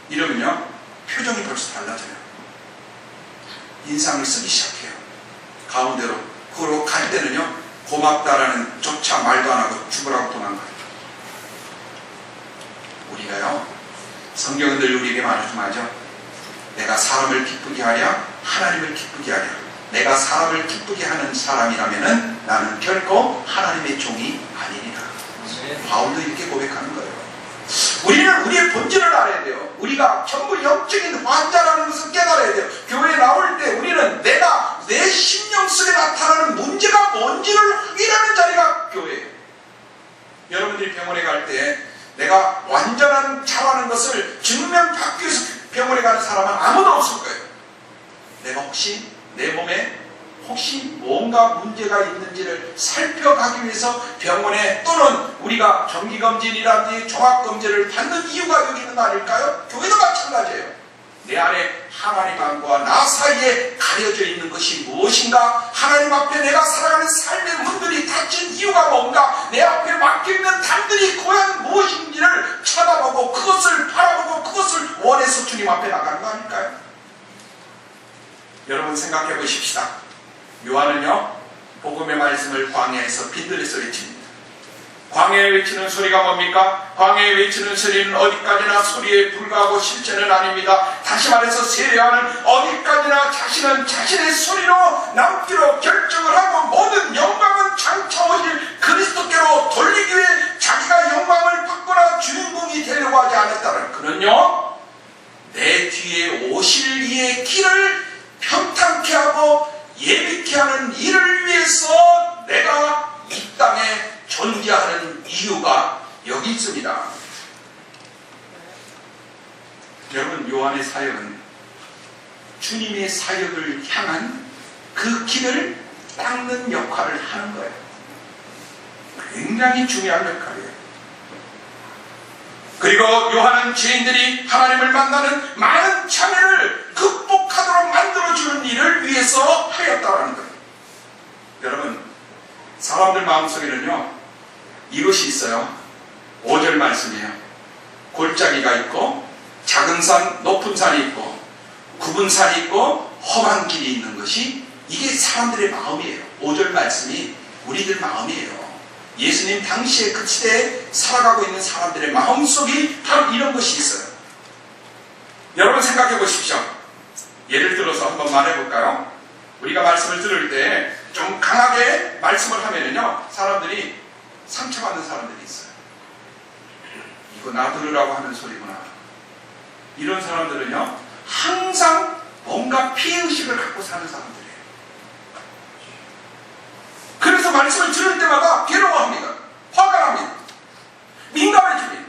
이러면요 표정이 벌써 달라져요. 인상을 쓰기 시작해요. 가운데로. 그러고 갈 때는요 고맙다라는 조차 말도 안 하고 죽으라고 도망가요. 우리가요 성경은 늘 우리에게 말씀하죠. 내가 사람을 기쁘게 하랴 하나님을 기쁘게 하랴. 내가 사람을 기쁘게 하는 사람이라면은 나는 결코 하나님의 종이 아니니라. 바울도 이렇게 고백하는 거예요. 우리는 우리의 본질을 알아야 돼요. 우리가 전부 영적인 환자라는 것을 깨달아야 돼요. 교회에 나올 때 우리는 내가 내 심령 속에 나타나는 문제가 뭔지를 확인하는 자리가 교회예요. 여러분들이 병원에 갈 때 내가 완전한 자라는 것을 증명받기 위해서 병원에 가는 사람은 아무도 없을 거예요. 내가 혹시 내 몸에 혹시 뭔가 문제가 있는지를 살펴가기 위해서 병원에 또는 우리가 정기검진이라든지 종합검진을 받는 이유가 여기 있는 거 아닐까요? 교회도 마찬가지예요. 내 안에 하나님 안과 나 사이에 가려져 있는 것이 무엇인가? 하나님 앞에 내가 살아가는 삶의 문들이 닫힌 이유가 뭔가? 내 앞에 막혀있는 담들이 과연 무엇인지를 쳐다보고 그것을 바라보고 그것을 원해서 주님 앞에 나가는 거 아닐까요? 여러분 생각해 보십시다. 요한은요 복음의 말씀을 광야에서 빈들에서 외칩니다. 광야에 외치는 소리가 뭡니까? 광야에 외치는 소리는 어디까지나 소리에 불과하고 실제는 아닙니다. 다시 말해서 세례요한은 어디까지나 자신은 자신의 소리로 남기로 결정을 하고 모든 영광은 장차 오실 그리스도께로 돌리기 위해 자기가 영광을 받거나 주인공이 되려고 하지 않았다는, 그는요 내 뒤에 오실 이의 길을 평탄케 하고 예비케 하는 일을 위해서 내가 이 땅에 존재하는 이유가 여기 있습니다. 여러분 요한의 사역은 주님의 사역을 향한 그 길을 닦는 역할을 하는 거예요. 굉장히 중요한 역할이에요. 그리고 요한은 죄인들이 하나님을 만나는 많은 장애를 극복하도록 만들어주는 일을 위해서 하였다는 거예요. 여러분 사람들 마음속에는요 이것이 있어요. 5절 말씀이에요. 골짜기가 있고 작은 산 높은 산이 있고 굽은 산이 있고 험한 길이 있는 것이 이게 사람들의 마음이에요. 5절 말씀이 우리들 마음이에요. 예수님 당시에 그 시대에 살아가고 있는 사람들의 마음속이 바로 이런 것이 있어요. 여러분 생각해 보십시오. 예를 들어서 한번 말해볼까요? 우리가 말씀을 들을 때 좀 강하게 말씀을 하면은요 사람들이 상처받는 사람들이 있어요. 이거 나 들으라고 하는 소리구나. 이런 사람들은요 항상 뭔가 피해의식을 갖고 사는 사람들이에요. 그래서 말씀을 들을 때마다 괴로워합니다. 화가 납니다. 민감해집니다.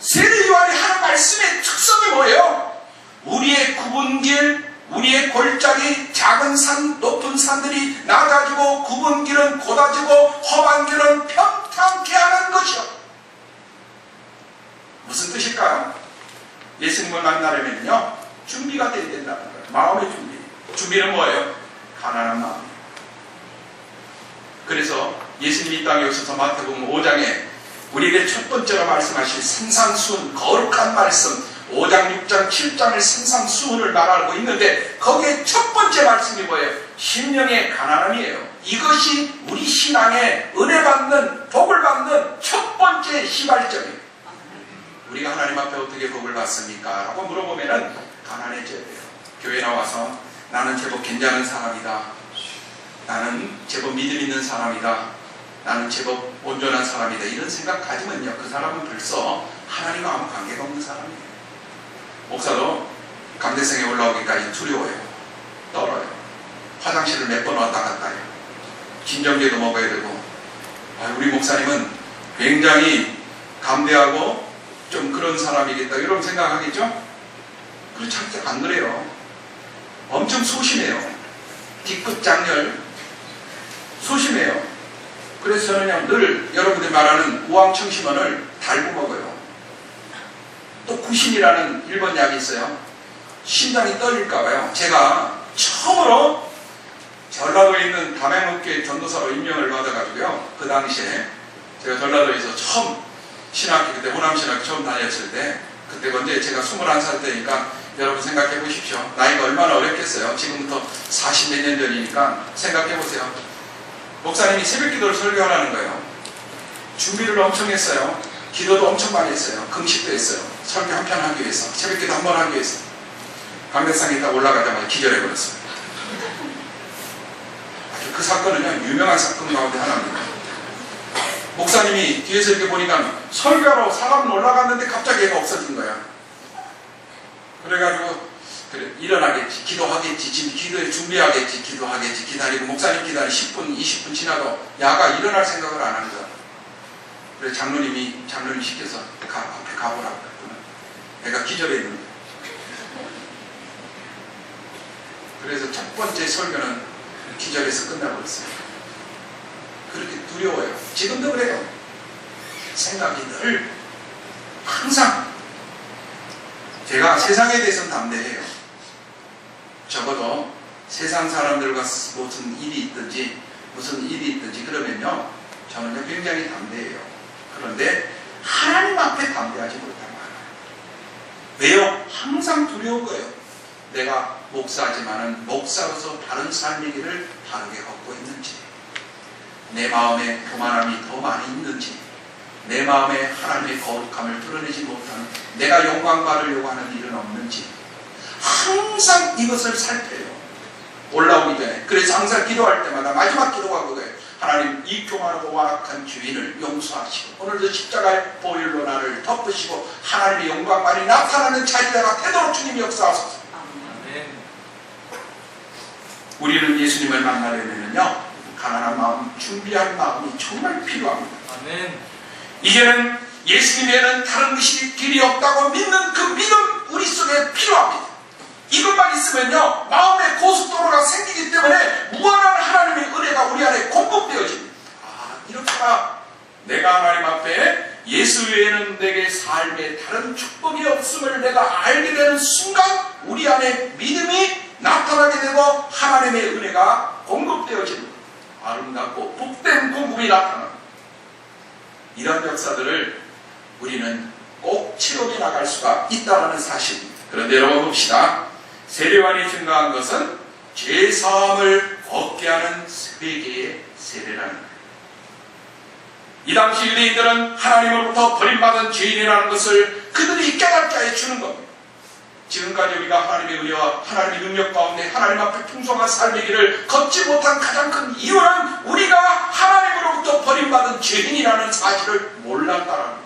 세례 요한이 하는 말씀의 특성이 뭐예요? 우리의 굽은 길, 우리의 골짜기, 작은 산, 높은 산들이 낮아지고 굽은 길은 곧아지고 험한 길은 평탄케 하는 것이요. 무슨 뜻일까요? 예수님을 만나려면요 준비가 돼야 된다는 거예요. 마음의 준비. 준비는 뭐예요? 가난한 마음이에요. 그래서 예수님이 이 땅에 오셔서 마태복음 5장에 우리에게 첫 번째로 말씀하신 산상수훈, 거룩한 말씀 5장, 6장, 7장을 산상수훈을 말하고 있는데 거기에 첫 번째 말씀이 뭐예요? 심령의 가난함이에요. 이것이 우리 신앙의 은혜 받는, 복을 받는 첫 번째 시발점이에요. 우리가 하나님 앞에 어떻게 복을 받습니까? 라고 물어보면은 가난해져야 돼요. 교회 나와서 나는 제법 괜찮은 사람이다. 나는 제법 믿음 있는 사람이다. 나는 제법 온전한 사람이다. 이런 생각 가지면요 그 사람은 벌써 하나님과 아무 관계가 없는 사람이에요. 목사도 감대성에 올라오기까지 두려워요. 떨어요. 화장실을 몇 번 왔다 갔다 해요. 진정제도 먹어야 되고. 우리 목사님은 굉장히 감대하고 좀 그런 사람이겠다 이런 생각하겠죠? 그렇지 안 그래요. 엄청 소심해요. 뒤끝 장렬 소심해요. 그래서 저는요, 늘 여러분들이 말하는 우황청심원을 달고 먹어요. 또 구신이라는 일본 약이 있어요. 심장이 떨릴까봐요. 제가 처음으로 전라도에 있는 담양업계 전도사로 임명을 받아가지고요. 그 당시에 제가 전라도에서 처음 신학교, 그때 호남신학교 처음 다녔을 때, 그때 언제 제가 21살 때니까 여러분 생각해 보십시오. 나이가 얼마나 어렵겠어요. 지금부터 40몇 년 전이니까 생각해 보세요. 목사님이 새벽 기도를 설교하라는 거예요. 준비를 엄청 했어요. 기도도 엄청 많이 했어요. 금식도 했어요. 설교 한 편 하기 위해서, 새벽 기도 한 번 하기 위해서. 강대상에 딱 올라가자마자 기절해 버렸어요. 그 사건은요, 유명한 사건 가운데 하나입니다. 목사님이 뒤에서 이렇게 보니까 설교하러 사람은 올라갔는데 갑자기 얘가 없어진 거야. 그래가지고 그래, 일어나겠지, 기도하겠지, 지금 기도에 준비하겠지, 기도하겠지, 기다리고 목사님 기다리 10분, 20분 지나도 야가 일어날 생각을 안 하는 거야. 그래서 장로님 시켜서 앞에 가보라고 그랬더니 애가 기절해 있는 거야. 그래서 첫 번째 설교는 기절해서 끝나버렸어요. 그렇게 두려워요. 지금도 그래요. 생각이 늘 항상 제가 세상에 대해서는 담대해요. 적어도 세상 사람들과 무슨 일이 있든지 그러면요, 저는 굉장히 담대해요. 그런데 하나님 앞에 담대하지 못한 거예요. 왜요? 항상 두려운 거예요. 내가 목사지만은 목사로서 다른 삶의 길을 다르게 걷고 있는지, 내 마음에 교만함이 더 많이 있는지, 내 마음에 하나님의 거룩함을 드러내지 못하는, 내가 영광 받으려고 하는 일은 없는지 항상 이것을 살펴요. 올라오기 전에. 그래서 항상 기도할 때마다 마지막 기도가 그거예요. 하나님, 이 교만하고 완악한 주인을 용서하시고 오늘도 십자가의 보혈로 나를 덮으시고 하나님의 영광만이 나타나는 자리가 되도록 주님 역사하소서. 우리는 예수님을 만나려면요, 가난한 마음, 준비한 마음이 정말 필요합니다. 아멘. 이제는 예수님에는 다른 길이 없다고 믿는 그 믿음 우리 속에 필요합니다. 이것만 있으면요, 마음의 고속도로가 생기기 때문에 무한한 하나님의 은혜가 우리 안에 공급되어집니다. 이렇구나. 내가 하나님 앞에 예수 외에는 내게 삶에 다른 축복이 없음을 내가 알게 되는 순간 우리 안에 믿음이 나타나게 되고 하나님의 은혜가 공급되어집니다. 아름답고 복된 공급이 나타납니다. 이런 역사들을 우리는 꼭 체험해 나갈 수가 있다는 사실입니다. 그런데 여러분 봅시다. 세례요한이 증거한 것은 죄사함을 얻게 하는 세계의 세례라는 거예요. 이 당시 유대인들은 하나님으로부터 버림받은 죄인이라는 것을 그들이 깨닫게 해주는 겁니다. 지금까지 우리가 하나님의 은혜와 하나님의 능력 가운데 하나님 앞에 풍성한 삶의 길을 걷지 못한 가장 큰 이유는 우리가 하나님으로부터 버림받은 죄인이라는 사실을 몰랐다는 거예요.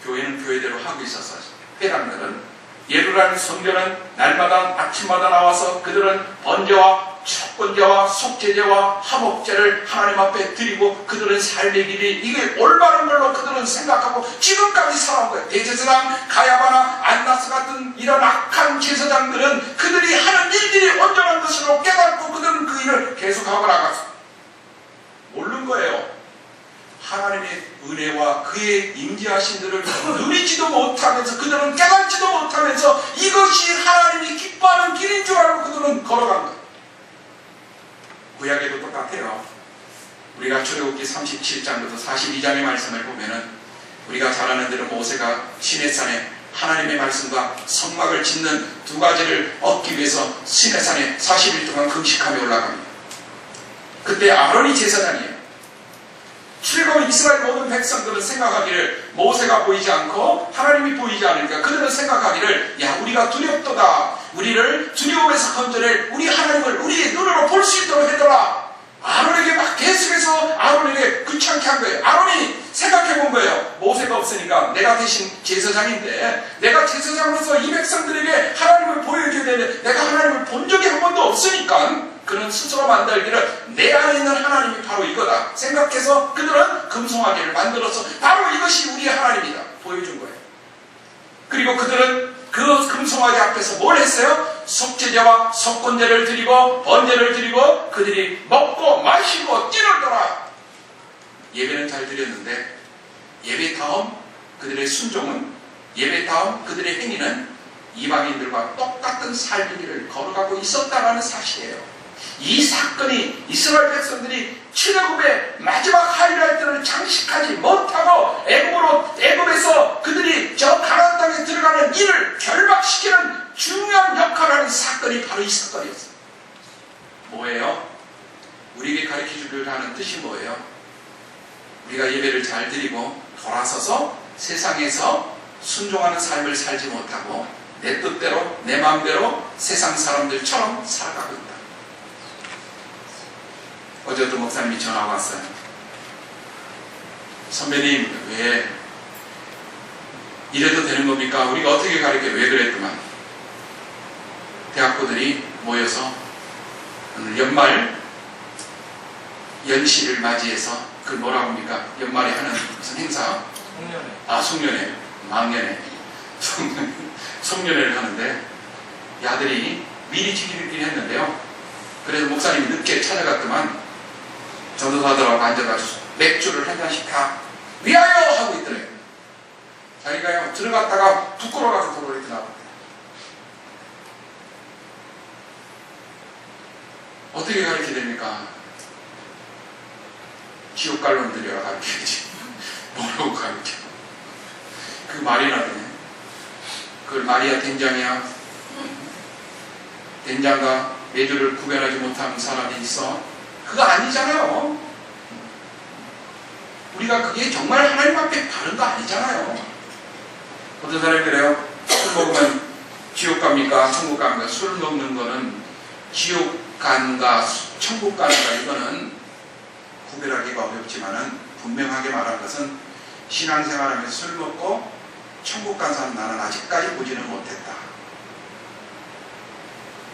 교회는 교회대로 하고 있었어요. 회당들은 예루살렘 성전은 날마다 아침마다 나와서 그들은 번제와 촉건제와 속죄제와 화목제를 하나님 앞에 드리고 그들은 삶의 길이 이게 올바른 걸로 그들은 생각하고 지금까지 살아온 거예요. 대제사장 가야바나 안나스 같은 이런 악한 제사장들은 그들이 하는 일들이 온전한 것으로 깨닫고 그들은 그 일을 계속하고 나갔어요. 모르는 거예요. 하나님의 은혜와 그의 임재하신들을 누리지도 못하면서 그들은 깨닫지도 못하면서 이것이 하나님이 기뻐하는 길인 줄 알고 그들은 걸어간 거예요. 구약에도 똑같아요. 우리가 출애굽기 37장부터 42장의 말씀을 보면은 우리가 잘 아는 대로 모세가 시내산에 하나님의 말씀과 성막을 짓는 두 가지를 얻기 위해서 시내산에 40일 동안 금식하며 올라갑니다. 그때 아론이 제사장이에요. 출애굽 이스라엘 모든 백성들은 생각하기를 모세가 보이지 않고 하나님이 보이지 않으니까 그들은 생각하기를 야 우리가 두렵도다. 우리를 두려움에서 건져낼 우리 하나님을 우리의 눈으로 볼 수 있도록 해달라. 아론에게 막 계속해서 아론에게 귀찮게 한 거예요. 아론이 생각해 본 거예요. 모세가 없으니까 내가 대신 제사장인데 내가 제사장으로서 이 백성들에게 하나님을 보여줘야 되는데 내가 하나님을 본 적이 한 번도 없으니까 그는 스스로 만들기를 내 안에 있는 하나님이 바로 이거다 생각해서 그들은 금송아지를 만들어서 바로 이것이 우리의 하나님이다 보여준 거예요. 그리고 그들은 그 금송아지 앞에서 뭘 했어요? 속죄제와 속건제를 드리고 번제를 드리고 그들이 먹고 마시고 뛰놀더라. 예배는 잘 드렸는데 예배 다음 그들의 순종은, 예배 다음 그들의 행위는 이방인들과 똑같은 삶의 길을 걸어가고 있었다는 사실이에요. 이 사건이 이스라엘 백성들이 출애굽의 마지막 하이라이트를 장식하지 못하고 애굽에서 그들이 저 가나안 땅에 들어가는 이를 결박시키는 중요한 역할을 하는 사건이 바로 이 사건이었어요. 뭐예요? 우리에게 가르쳐주려 하는 뜻이 뭐예요? 우리가 예배를 잘 드리고 돌아서서 세상에서 순종하는 삶을 살지 못하고 내 뜻대로 내 마음대로 세상 사람들처럼 살아가고 있다. 어제도 목사님이 전화가 왔어요. 선배님, 왜 이래도 되는 겁니까? 우리가 어떻게 가르쳐? 왜 그랬더만 대학교들이 모여서 오늘 연말 연시를 맞이해서 그 뭐라고 합니까? 연말에 하는 무슨 행사? 송년회. 아, 송년회. 망년회. 송년회를 하는데 야들이 미리 지키긴 했는데요. 그래서 목사님이 늦게 찾아갔더만 전도사들하고 앉아가지고 맥주를 한 잔씩 다 위하여 하고 있더래요. 자기가 들어갔다가 부끄러워가지고 도로 이렇게 나왔대요. 어떻게 가르쳐야 됩니까? 지옥 갈 놈들이라 가르쳐야지. 뭐라고 가르쳐? 그 말이나 되네. 그걸 말이야 된장이야. 된장과 메주를 구별하지 못하는 사람이 있어. 그거 아니잖아요. 우리가 그게 정말 하나님 앞에 바른 거 아니잖아요. 어떤 사람이 그래요? 술 먹으면 지옥 갑니까? 천국 갑니까? 술 먹는 거는 지옥 간가 천국 가는가 이거는 구별하기가 어렵지만은 분명하게 말한 것은 신앙생활하면서 술 먹고 천국 간 사람 나는 아직까지 보지는 못했다.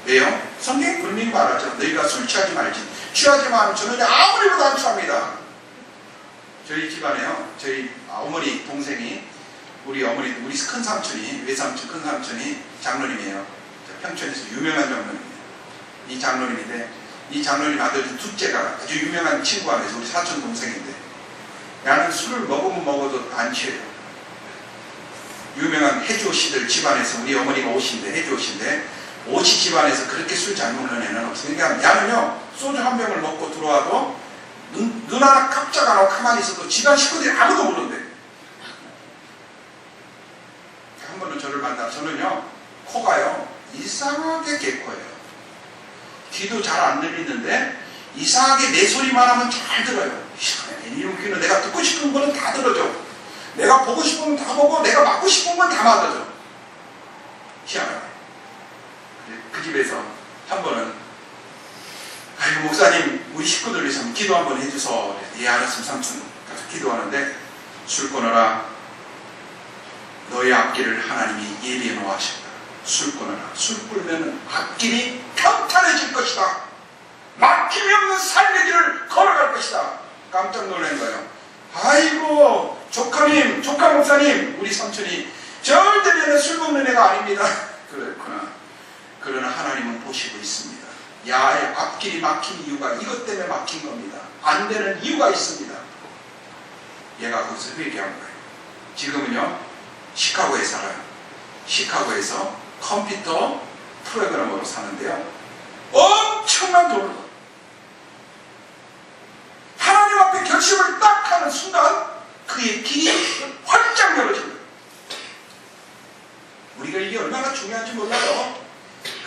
왜요? 성경이 분명히 말하죠. 너희가 술 취하지 말지. 취하지만 하면 저는 아무리 봐도 안 취합니다. 저희 집안에요. 저희 어머니 동생이 우리 어머니 우리 큰 삼촌이 외삼촌 큰 삼촌이 장로님이에요. 평촌에서 유명한 장로님이에요. 이 장로님인데 이 장로님 아들 둘째가 아주 유명한 친구 안에서 우리 사촌 동생인데 야는 술을 먹으면 먹어도 안 취해요. 유명한 해주 씨들 집안에서 우리 어머니가 오신데 해주 씨인데 오시 집안에서 그렇게 술 잘 먹는 애는 없어요. 그러니까 야는요 소주 한 병을 먹고 들어와도 눈 하나 깜짝 안 하고 가만히 있어도 집안 식구들이 아무도 모른대. 한 번은 저를 만나 저는요 코가요 이상하게 개코예요. 귀도 잘 안 들리는데 이상하게 내 소리만 하면 잘 들어요. 이놈 귀는 내가 듣고 싶은 거는 다 들어줘. 내가 보고 싶은 건 다 보고 내가 맡고 싶은 건 다 맡아줘. 희한하네. 그 집에서 한 번은 아이고 목사님 우리 식구들 위해서 기도 한번 해주소. 예 알았으면 삼촌 가서 기도하는데 술 끊어라. 너의 앞길을 하나님이 예비해 놓으셨다. 술 끊어라. 술 끊으면 앞길이 평탄해질 것이다. 막힘이 없는 삶의 길을 걸어갈 것이다. 깜짝 놀란 거예요. 아이고 조카님 조카 목사님 우리 삼촌이 절대 내는 술 먹는 애가 아닙니다. 그랬구나. 그러나 하나님은 보시고 있습니다. 야의 앞길이 막힌 이유가 이것 때문에 막힌 겁니다. 안 되는 이유가 있습니다. 얘가 거기서 회개한 거예요. 지금은요 시카고에 살아요. 시카고에서 컴퓨터 프로그래머로 사는데요 엄청난 돈을 벌어요. 하나님 앞에 결심을 딱 하는 순간 그의 길이 활짝 열어집니다. 우리가 이게 얼마나 중요한지 몰라요.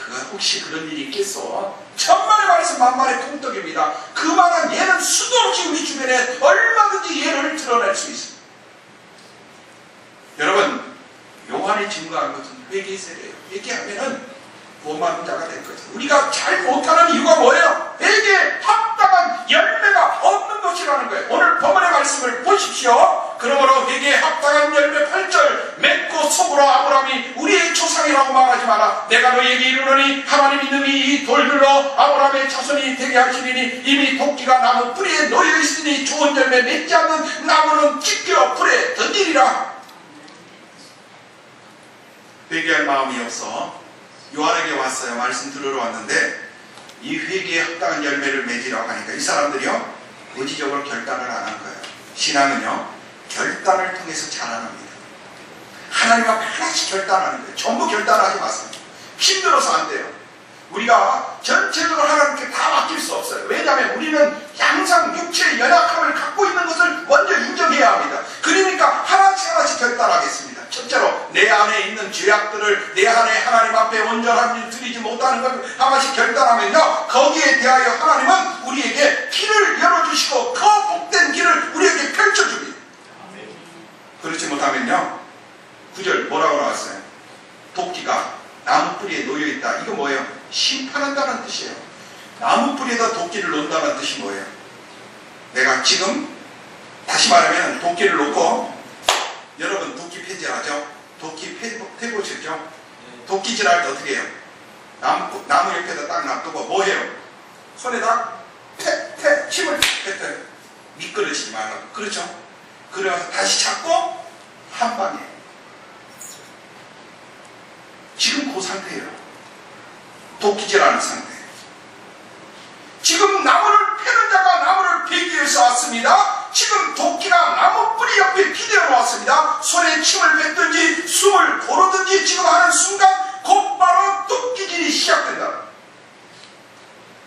그가 혹시 그런 일이 있겠어? 천만의 말씀 만만의 통떡입니다. 그만한 예는 수도 없이 우리 주변에 얼마든지 예를 드러낼 수 있습니다. 여러분 요한이 증거한 것은 회개 세례예요. 회개하면은 구원받는 자가 될 거죠. 우리가 잘 못하는 이유가 뭐예요? 회개에 합당한 열매가 없는 것이라는 거예요. 오늘 본문의 말씀을 보십시오. 그러므로 회개에 합당한 열매 8절 맺고 속으로 아브라함이 우리의 조상이라고 말하지 마라. 내가 너희에게 이르노니 하나님이 능히 이 돌들로 아브라함의 자손이 되게 하시리니 이미 도끼가 나무 뿌리에 놓여 있으니 좋은 열매 맺지 않는 나무는 찢겨 불에 던지리라. 회개할 마음이 없어 요한에게 왔어요. 말씀 들으러 왔는데 이 회개에 합당한 열매를 맺으라고 하니까 이 사람들이요 의지적으로 결단을 안 한 거예요. 신앙은요, 결단을 통해서 자라납니다. 하나님 앞에 하나씩 결단하는 거예요. 전부 결단하지 마세요. 힘들어서 안 돼요. 우리가 전체적으로 하나님께 다 맡길 수 없어요. 왜냐하면 우리는 항상 육체의 연약함을 갖고 있는 것을 먼저 인정해야 합니다. 그러니까 하나씩 결단하겠습니다. 첫째로 내 안에 있는 죄악들을 내 안에 하나님 앞에 온전함을 드리지 못하는 것을 하나씩 결단하면요, 거기에 대하여 하나님은 우리에게 길을 열어주시고 그 복된 길을 우리에게 펼쳐줍니다. 그렇지 못하면요, 9절 뭐라고 나왔어요? 도끼가 나무 뿌리에 놓여있다. 이거 뭐예요? 심판한다는 뜻이에요. 나무 뿌리에다 도끼를 놓는다는 뜻이 뭐예요? 내가 지금 다시 말하면 도끼를 놓고, 여러분 도끼 폐질하죠? 도끼 패보셨죠? 도끼질할 때 어떻게 해요? 나무 옆에다 딱 놔두고 뭐 해요? 손에다 침을 뱉어요. 미끄러지지 말라고. 그렇죠? 그래서 다시 잡고 한 방에. 지금 그 상태예요. 도끼질하는 상태. 지금 나무를 패는 자가 나무를 베기 위해서 왔습니다. 지금 도끼가 나무 뿌리 옆에 기대어 놓았습니다. 손에 침을 뱉든지 숨을 고르든지 지금 하는 순간 곧바로 도끼질이 시작된다.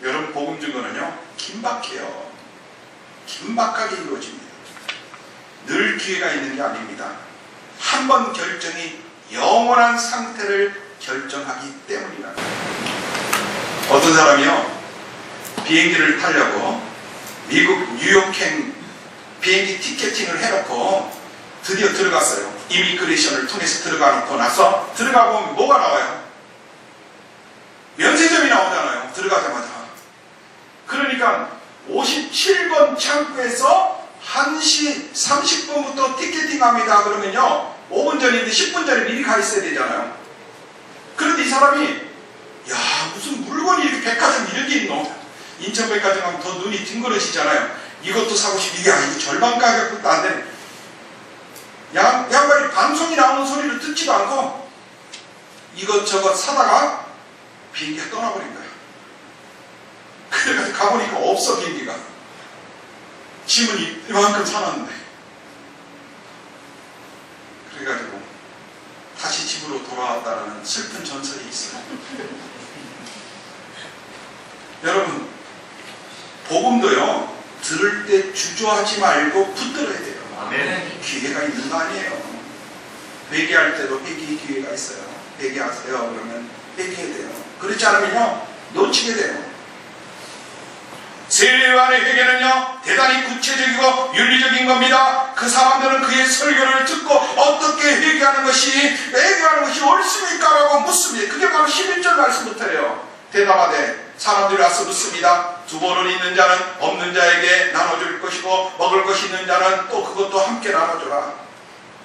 여러분, 복음 증거는요, 긴박해요. 긴박하게 이루어집니다. 늘 기회가 있는 게 아닙니다. 한 번 결정이 영원한 상태를 결정하기 때문이다. 어떤 사람이요, 비행기를 타려고 미국 뉴욕행 비행기 티켓팅을 해놓고 드디어 들어갔어요. 이미그레이션을 통해서 들어가 놓고 나서 들어가 보면 뭐가 나와요? 면세점이 나오잖아요. 들어가자마자. 그러니까 57번 창구에서 1시 30분부터 티켓팅합니다. 그러면요, 5분 전인데 10분 전에 미리 가 있어야 되잖아요. 그런데 이 사람이, 야, 무슨 물건이 이렇게 백화점 이런 게 있노? 인천 백화점 가면 더 눈이 둥그러지잖아요. 이것도 사고 싶고, 이게 아니고 절반 가격도 안 되네. 양반이 방송이 나오는 소리를 듣지도 않고 이것저것 사다가 비행기가 떠나버린 거야. 그래가지고 가보니까 없어, 비행기가. 짐은 이만큼 사놨는데. 그래가지고 다시 집으로 돌아왔다는 슬픈 전설이 있어요. 여러분, 복음도요, 들을 때 주저하지 말고 붙들어야 돼요. 아멘. 기회가 있는 거 아니에요. 회개할 때도 회개의 기회가 있어요. 회개하세요. 그러면 회개해야 돼요. 그렇지 않으면요, 놓치게 돼요. 세례요한의 회개는요, 대단히 구체적이고 윤리적인 겁니다. 그 사람들은 그의 설교를 듣고 어떻게 회개하는 것이 옳습니까? 라고 묻습니다. 그게 바로 11절 말씀부터예요. 대답하되 사람들이 와서 묻습니다. 두 번을 있는 자는 없는 자에게 나눠줄 것이고 먹을 것이 있는 자는 또 그것도 함께 나눠줘라.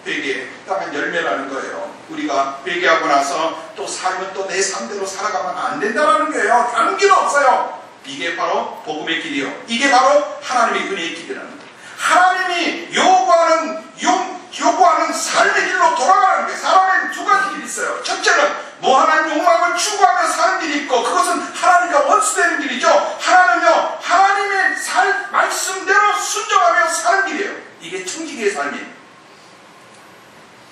회개했다면 열매라는 거예요. 우리가 회개하고 나서 또 삶은 또 내 삶대로 살아가면 안 된다는 거예요. 다른 길은 없어요. 이게 바로 복음의 길이요. 이게 바로 하나님의 은혜의 길이라는 거예요. 하나님이 요구하는 삶의 길로 돌아가는 거예요. 사람에는 두 가지 길이 있어요. 첫째는 무한한 욕망을 추구하며 사는 길이 있고, 그것은 하나님과 원수되는 길이죠. 하나는요, 하나님의 말씀대로 순종하며 사는 길이에요. 이게 청지기의 삶이에요.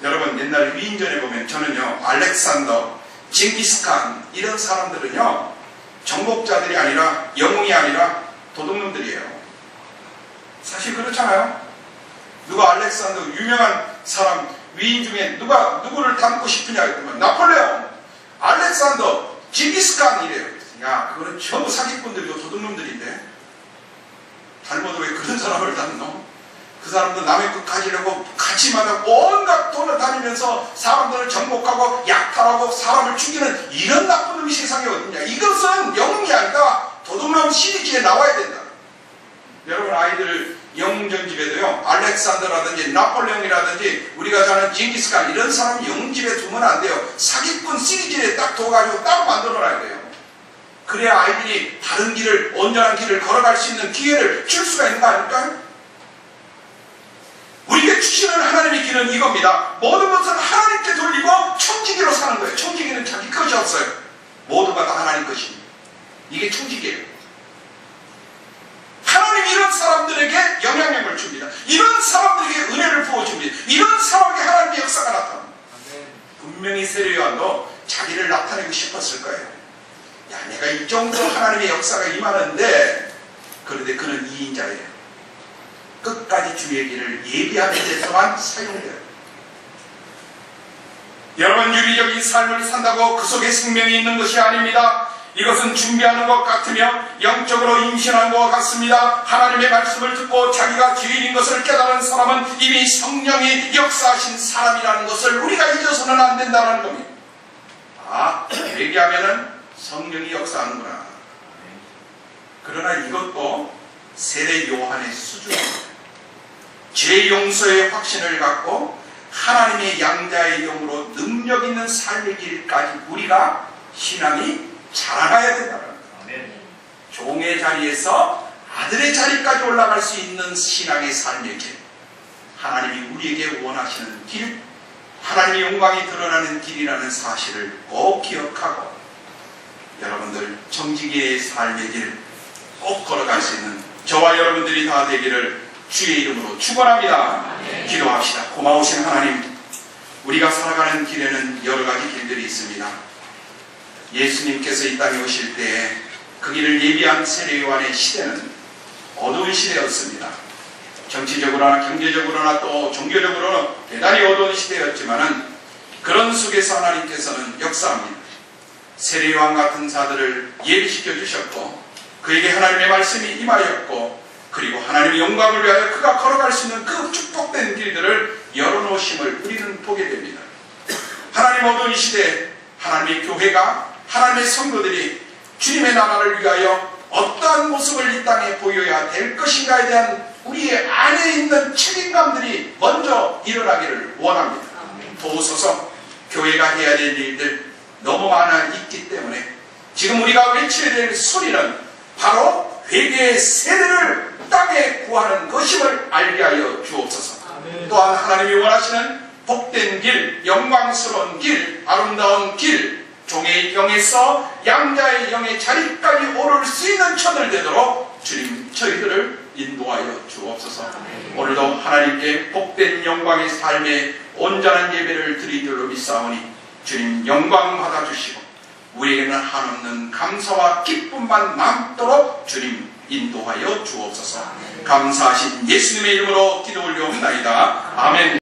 여러분, 옛날 위인전에 보면 저는요, 알렉산더, 징기스칸 이런 사람들은요, 정복자들이 아니라, 영웅이 아니라 도둑놈들이에요. 사실 그렇잖아요. 누가 알렉산더, 유명한 사람, 위인 중에 누구를 닮고 싶으냐 했더니 나폴레옹, 알렉산더, 징기스칸 이래요. 야, 그거는 전부 사기꾼들이고 도둑놈들인데 닮아도 왜 그런 사람을 닮노? 그 사람도 남의 것 가지려고 같이마다 온갖 돈을 다니면서 사람들을 정복하고 약탈하고 사람을 죽이는 이런 나쁜 놈이 세상에 어딨냐. 이것은 영웅이 아니라 도둑놈 시리즈에 나와야 된다. 여러분, 아이들 영웅전집에도요, 알렉산더라든지 나폴레옹이라든지 우리가 자는 징기스칸 이런 사람 영웅집에 두면 안 돼요. 사기꾼 시리즈에 딱 둬가지고 따로 만들어놔야 돼요. 그래야 아이들이 다른 길을, 온전한 길을 걸어갈 수 있는 기회를 줄 수가 있는 거 아닐까요? 우리에게 주시는 하나님의 길은 이겁니다. 모든 것은 하나님께 돌리고 청지기로 사는 거예요. 청지기는 자기 것이 없어요. 모두가 다 하나님 것입니다. 이게 청지기예요. 하나님이 이런 이런 사람들에게 영향력을 줍니다. 이런 사람들에게 은혜를 부어줍니다. 이런 사람에게 하나님의 역사가 나타납니다. 분명히 세례요한도 자기를 나타내고 싶었을 거예요. 야, 내가 이 정도 하나님의 역사가 임하는데, 그런데 그는 2인자예요. 끝까지 주의 길을 예비하는 데서만 사용돼요. 여러분, 유리적인 삶을 산다고 그 속에 생명이 있는 것이 아닙니다. 이것은 준비하는 것 같으며 영적으로 임신한 것 같습니다. 하나님의 말씀을 듣고 자기가 죄인인 것을 깨달은 사람은 이미 성령이 역사하신 사람이라는 것을 우리가 잊어서는 안 된다는 겁니다. 아, 얘기하면은 성령이 역사하는구나. 그러나 이것도 세례 요한의 수준입니다. 죄 용서의 확신을 갖고 하나님의 양자의 영으로 능력 있는 삶의 길까지 우리가 신앙이 자라나야 된다는 겁니다. 종의 자리에서 아들의 자리까지 올라갈 수 있는 신앙의 삶의 길, 하나님이 우리에게 원하시는 길, 하나님의 영광이 드러나는 길이라는 사실을 꼭 기억하고 여러분들 정직의 삶의 길 꼭 걸어갈 수 있는 저와 여러분들이 다 되기를 주의 이름으로 축원합니다. 기도합시다. 고마우신 하나님, 우리가 살아가는 길에는 여러 가지 길들이 있습니다. 예수님께서 이 땅에 오실 때에 그 길을 예비한 세례 요한의 시대는 어두운 시대였습니다. 정치적으로나 경제적으로나 또 종교적으로는 대단히 어두운 시대였지만은 그런 속에서 하나님께서는 역사합니다. 세례 요한 같은 자들을 예비시켜 주셨고 그에게 하나님의 말씀이 임하였고 그리고 하나님의 영광을 위하여 그가 걸어갈 수 있는 그 축복된 길들을 열어놓으심을 우리는 보게 됩니다. 하나님 어두운 시대, 하나님의 교회가, 하나님의 성도들이 주님의 나라를 위하여 어떠한 모습을 이 땅에 보여야 될 것인가에 대한 우리의 안에 있는 책임감들이 먼저 일어나기를 원합니다. 도우소서. 교회가 해야 될 일들 너무 많아 있기 때문에 지금 우리가 외쳐야 될 소리는 바로 회개의 세례를 땅에 구하는 것임을 알게 하여 주옵소서. 또한 하나님이 원하시는 복된 길, 영광스러운 길, 아름다운 길, 종의 영에서 양자의 영의 자리까지 오를 수 있는 천을 되도록 주님 저희들을 인도하여 주옵소서. 오늘도 하나님께 복된 영광의 삶에 온전한 예배를 드릴 줄로 믿사오니 주님 영광 받아주시고 우리에게는 한없는 감사와 기쁨만 남도록 주님 인도하여 주옵소서. 감사하신 예수님의 이름으로 기도 올려옵나이다. 아멘.